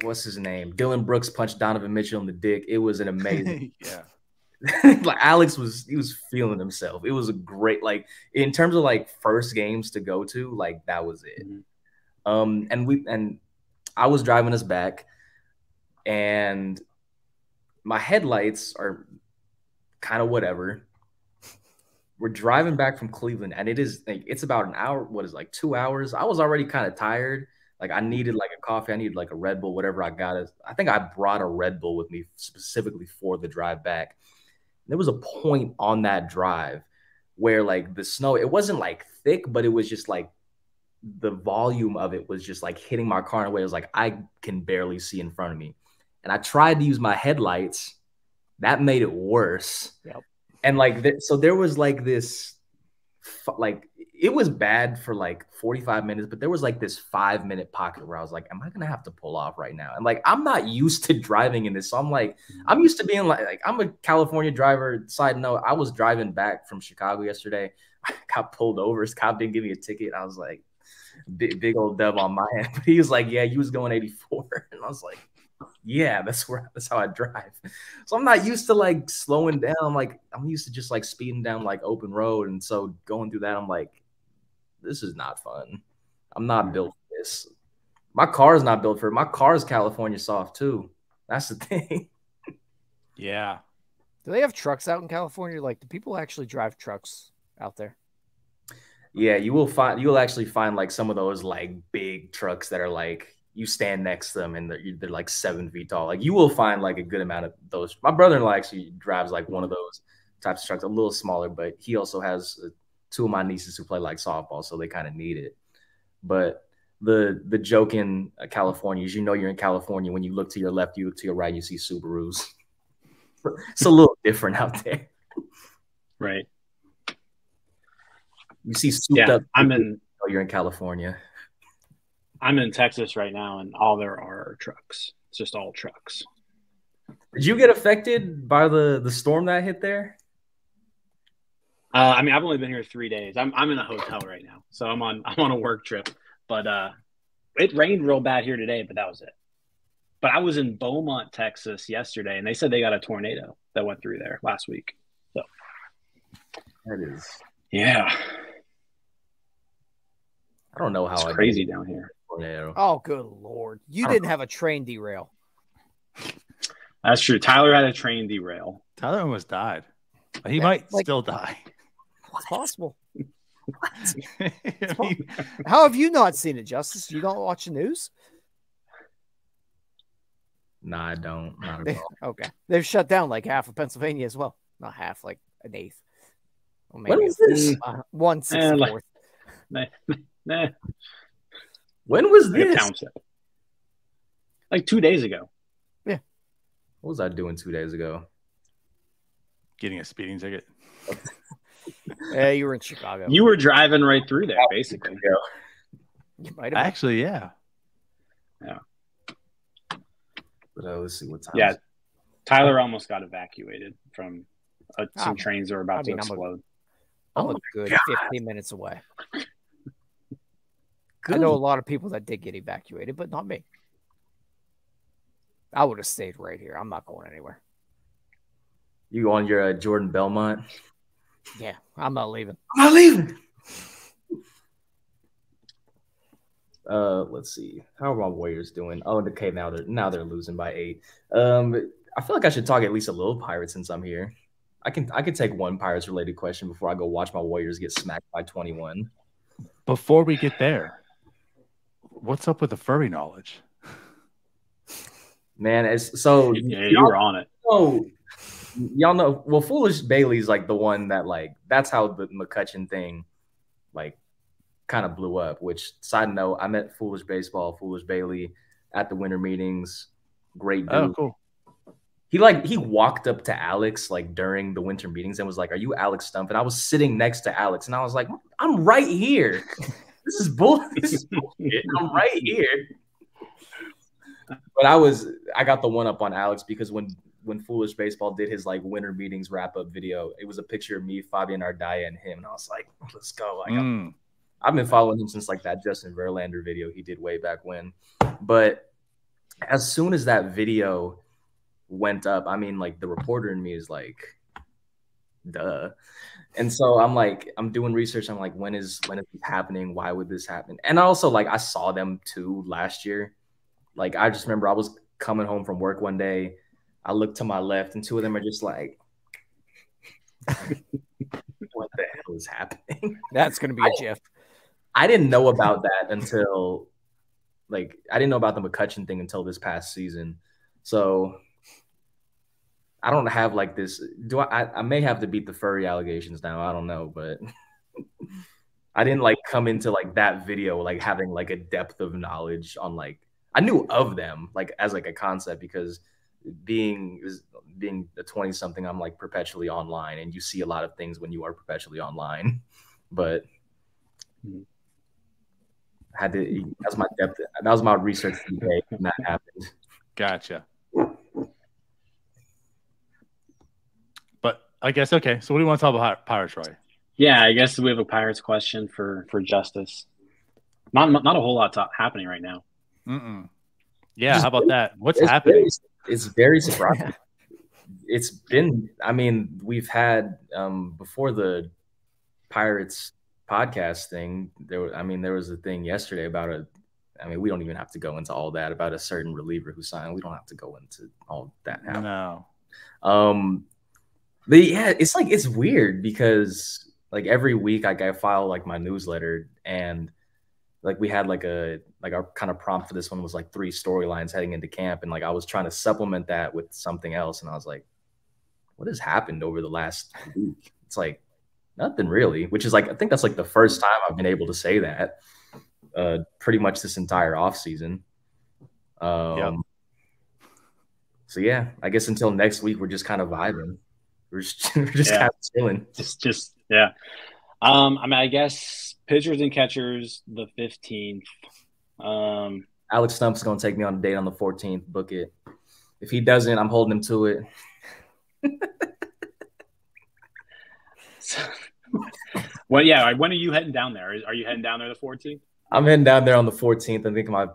What's his name? Dylan Brooks punched Donovan Mitchell in the dick. It was an amazing. Like Alex was feeling himself. It was a great, like in terms of like first games to go to, like that was it. And I was driving us back, and my headlights are kind of whatever. we're driving back from Cleveland, and it's about an hour. What is it, like 2 hours? I was already kind of tired. Like I needed like a coffee. I needed like a Red Bull, whatever I got. I think I brought a Red Bull with me specifically for the drive back. There was a point on that drive where like the snow, it wasn't like thick, but it was just like the volume of it was just like hitting my car in a way. It was like I can barely see in front of me. And I tried to use my headlights. That made it worse. Yep. And like, so there was like this, like, it was bad for like 45 minutes, but there was like this 5-minute pocket where I was like, am I going to have to pull off right now? And like, I'm not used to driving in this. So I'm like, I'm used to being like I'm a California driver. Side note, I was driving back from Chicago yesterday. I got pulled over. This cop didn't give me a ticket. I was like, big old dub on my end. But he was like, yeah, you was going 84. And I was like, yeah, that's how I drive. So I'm not used to like slowing down. Like I'm used to just like speeding down like open road. And so going through that, I'm like, this is not fun. I'm not built for this. My car is not built for it. My car is California soft too. That's the thing. Yeah. Do they have trucks out in California? Like, do people actually drive trucks out there? Yeah, you'll actually find like some of those like big trucks that are like you stand next to them and they're like 7 feet tall. Like you will find like a good amount of those. My brother-in-law actually drives like one of those types of trucks, a little smaller, but he also has 2 of my nieces who play like softball, so they kind of need it. But the joke in California is, you know, you're in California when you look to your left, you look to your right, and you see Subarus. It's a little different out there, right? You see souped up. You're in California. I'm in Texas right now, and all there are trucks. It's just all trucks. Did you get affected by the storm that hit there? I mean, I've only been here 3 days. I'm in a hotel right now, so I'm on a work trip. But it rained real bad here today, but that was it. But I was in Beaumont, Texas yesterday, and they said they got a tornado that went through there last week. So that is, yeah. I don't know how it's crazy down here. Tornado. Oh, good Lord. You didn't have a train derail. That's true. Tyler had a train derail. Tyler almost died. He might still die. It's possible. How have you not seen it, Justice? You don't watch the news? Nah, I don't. Not at all. Okay. They've shut down like half of Pennsylvania as well. Not half, like an eighth. Well, what is this? 1/64. Nah. When was like this? A township. Like 2 days ago. Yeah. What was I doing 2 days ago? Getting a speeding ticket. Yeah, you were in Chicago. You were driving right through there, basically. You might have. Actually, yeah. Yeah. But let's see what time. Yeah. Tyler almost got evacuated from some trains that were about to explode. I'm a good 15 minutes away. I know a lot of people that did get evacuated, but not me. I would have stayed right here. I'm not going anywhere. You on your Jordan Belmont? Yeah, I'm not leaving. I'm not leaving. Let's see. How are my Warriors doing? Oh, okay. Now they're losing by 8. I feel like I should talk at least a little Pirates since I'm here. I could take one Pirates related question before I go watch my Warriors get smacked by 21. Before we get there, what's up with the furry knowledge? Man, you were on it. Oh, y'all know. Well, Foolish Bailey's like the one that like that's how the McCutcheon thing like kind of blew up. Which, side note, I met Foolish Bailey at the winter meetings. Great dude. Oh, cool. He walked up to Alex like during the winter meetings and was like, "Are you Alex Stump?" And I was sitting next to Alex, and I was like, "I'm right here. This is bullshit. I'm right here." But I got the one up on Alex because when Foolish Baseball did his like winter meetings wrap up video, it was a picture of me, Fabian Ardaya, and him, and I was like, "Let's go!" Like, I've been following him since like that Justin Verlander video he did way back when. But as soon as that video went up, I mean, like the reporter in me is like, duh. And so I'm doing research. I'm like, when is this happening? Why would this happen? And also like I saw them too last year. Like I just remember I was coming home from work one day. I looked to my left and 2 of them are just like What the hell is happening? That's gonna be a GIF. I didn't know about that until I didn't know about the McCutcheon thing until this past season. So I don't have like this. I may have to beat the furry allegations now. I don't know, but I didn't like come into like that video like having like a depth of knowledge on like I knew of them like as like a concept because being a 20 something I'm like perpetually online and you see a lot of things when you are perpetually online. But that was my depth. That was my research today when that happened. Gotcha. But I guess okay. So what do you want to talk about Pirates, Troy? Yeah, I guess we have a Pirates question for Justice. Not a whole lot happening right now. Yeah, how about that? What's happening? It's very surprising. It's been. I mean, we've had before the Pirates podcast thing. There was a thing yesterday about we don't even have to go into all that about a certain reliever who signed. We don't have to go into all that now. No. But yeah, it's weird because like every week I file like my newsletter and like we had like our kind of prompt for this one was like 3 storylines heading into camp. And like I was trying to supplement that with something else. And I was like, what has happened over the last week? It's like nothing really, which is like, I think that's like the first time I've been able to say that pretty much this entire off season. Yep. So yeah, I guess until next week, we're just kind of vibing. We're just kind of chilling. Just yeah. I guess pitchers and catchers the 15th. Alex Stump's gonna take me on a date on the 14th. Book it. If he doesn't, I'm holding him to it. Well, yeah. When are you heading down there? Are you heading down there the 14th? I'm heading down there on the 14th. I think my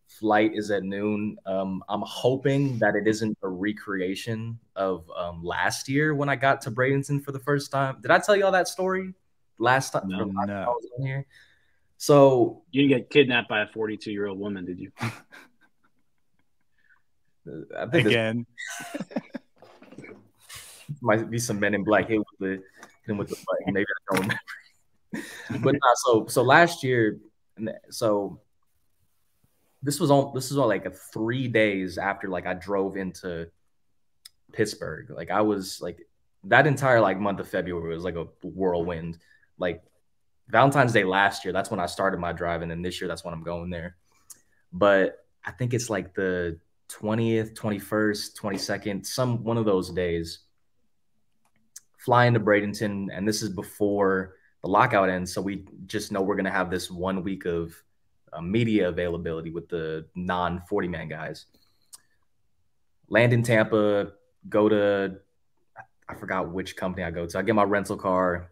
flight is at noon. I'm hoping that it isn't a recreation of last year when I got to Bradenton for the first time. Did I tell you all that story last time? No. I was on here. So you didn't get kidnapped by a 42-year-old woman, did you? I think again. Might be some men in black hit with the button. Maybe I don't remember. But no, so last year, so this was all like 3 days after like I drove into Pittsburgh. Like I was like that entire like month of February was like a whirlwind. Like Valentine's Day last year, that's when I started my drive, and then this year that's when I'm going there. But I think it's like the 20th, 21st, 22nd, one of those days. Flying to Bradenton, and this is before the lockout ends, so we just know we're going to have this 1 week of media availability with the non-40-man guys. Land in Tampa, go to, I forgot which company I go to. I get my rental car.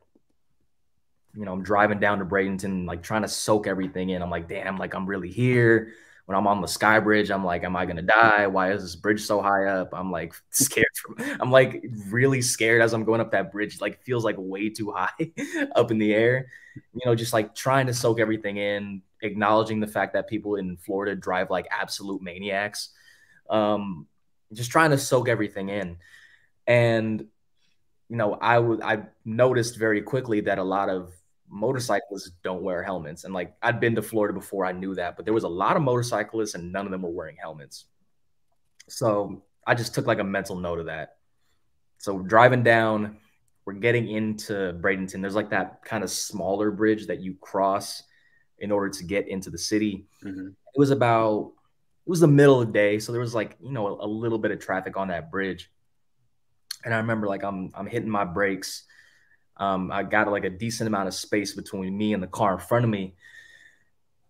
You know, I'm driving down to Bradenton, like trying to soak everything in. I'm like, damn, like I'm really here. When I'm on the Sky Bridge, I'm like, am I going to die? Why is this bridge so high up? I'm like scared. I'm like really scared as I'm going up that bridge. Like feels like way too high up in the air. You know, just like trying to soak everything in, acknowledging the fact that people in Florida drive like absolute maniacs. Just trying to soak everything in. And, you know, I noticed very quickly that a lot of motorcyclists don't wear helmets. And like I'd been to Florida before, I knew that, but there was a lot of motorcyclists and none of them were wearing helmets. So I just took like a mental note of that. So driving down, we're getting into Bradenton. There's like that kind of smaller bridge that you cross in order to get into the city. Mm-hmm. It was the middle of the day. So there was like, you know, a little bit of traffic on that bridge. And I remember like I'm hitting my brakes. I got like a decent amount of space between me and the car in front of me.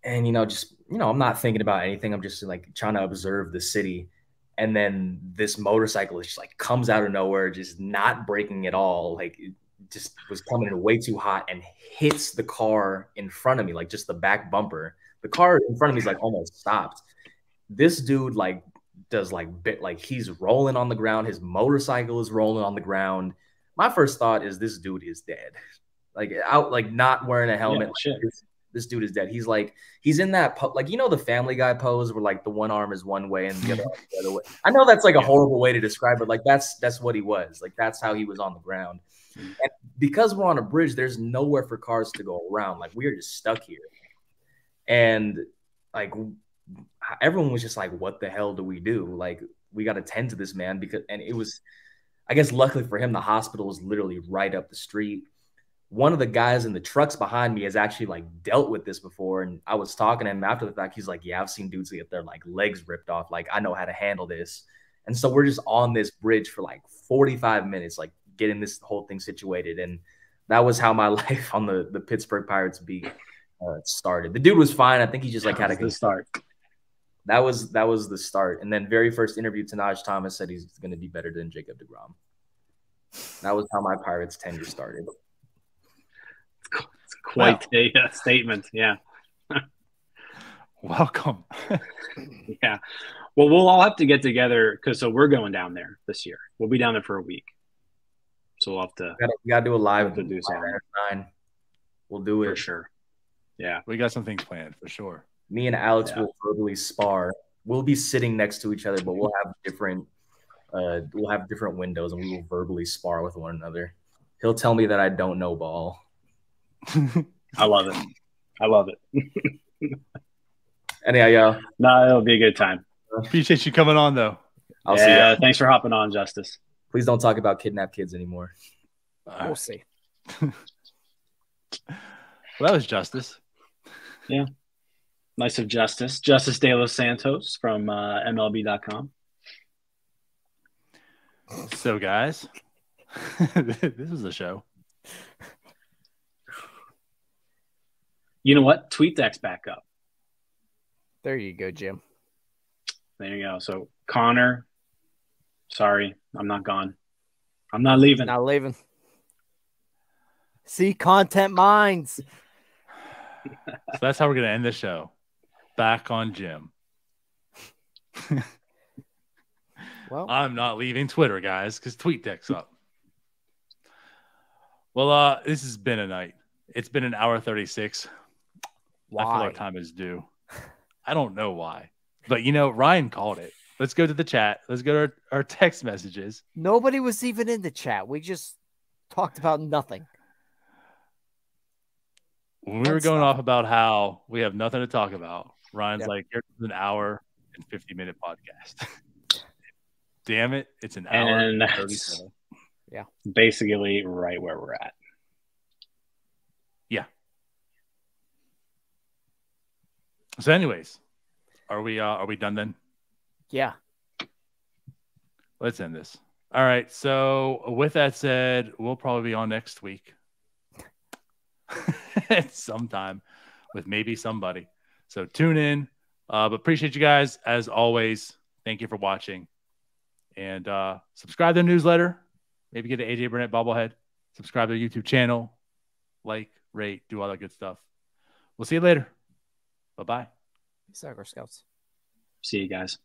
And, you know, just, you know, I'm not thinking about anything. I'm just like trying to observe the city. And then this motorcyclist just like comes out of nowhere, just not braking at all. Like it just was coming in way too hot and hits the car in front of me, like just the back bumper. The car in front of me is like almost stopped. This dude like does like he's rolling on the ground. His motorcycle is rolling on the ground. My first thought is this dude is dead. Like out, like not wearing a helmet. Yeah, this dude is dead. He's like, he's in that, like, you know, the Family Guy pose where like the one arm is one way and the other arm is the other way. I know that's like a horrible way to describe it. Like that's what he was. Like that's how he was on the ground. And because we're on a bridge, there's nowhere for cars to go around. Like we are just stuck here. And like everyone was just like, what the hell do we do? Like we got to tend to this man and it was, I guess luckily for him, the hospital was literally right up the street. One of the guys in the trucks behind me has actually like dealt with this before. And I was talking to him after the fact. He's like, yeah, I've seen dudes get their like legs ripped off. Like I know how to handle this. And so we're just on this bridge for like 45 minutes, like getting this whole thing situated. And that was how my life on the Pittsburgh Pirates beat started. The dude was fine. I think he just like had a good start. That was the start. And then very first interview, Tanaj Thomas said he's going to be better than Jacob deGrom. That was how my Pirates tenure started. It's quite a statement. Yeah. Welcome. Yeah. Well, we'll all have to get together so we're going down there this year. We'll be down there for a week. So we'll have to. We got to do a live to do something. We'll do it for sure. Yeah, we got some things planned for sure. Me and Alex will verbally spar. We'll be sitting next to each other, but we'll have different windows, and we will verbally spar with one another. He'll tell me that I don't know ball. I love it. I love it. Anyhow, yo. No, it'll be a good time. Appreciate you coming on, though. I'll see you. Thanks for hopping on, Justice. Please don't talk about kidnapped kids anymore. We'll see. Well, that was Justice. Yeah. Nice of Justice. Justice de los Santos from MLB.com. So, guys, this is a show. You know what? TweetDeck's back up. There you go, Jim. There you go. So, Connor, sorry, I'm not gone. I'm not leaving. Not leaving. See, content minds. So that's how we're going to end the show. Back on Jim. Well, I'm not leaving Twitter, guys, because TweetDeck's up. Well, this has been a night. It's been an hour 36. Why? I feel our time is due. I don't know why. But, you know, Ryan called it. Let's go to the chat. Let's go to our text messages. Nobody was even in the chat. We just talked about nothing. When we were going off about how we have nothing to talk about, Ryan's like, here's an hour and 50-minute podcast. Damn it. It's an hour and and that's basically right where we're at. Yeah. So anyways, are we done then? Yeah. Let's end this. All right. So with that said, we'll probably be on next week. Sometime with maybe somebody. So tune in. But appreciate you guys as always. Thank you for watching. And subscribe to the newsletter. Maybe get an AJ Burnett bobblehead. Subscribe to the YouTube channel. Like, rate, do all that good stuff. We'll see you later. Bye-bye. Peace out, Girl Scouts. See you guys.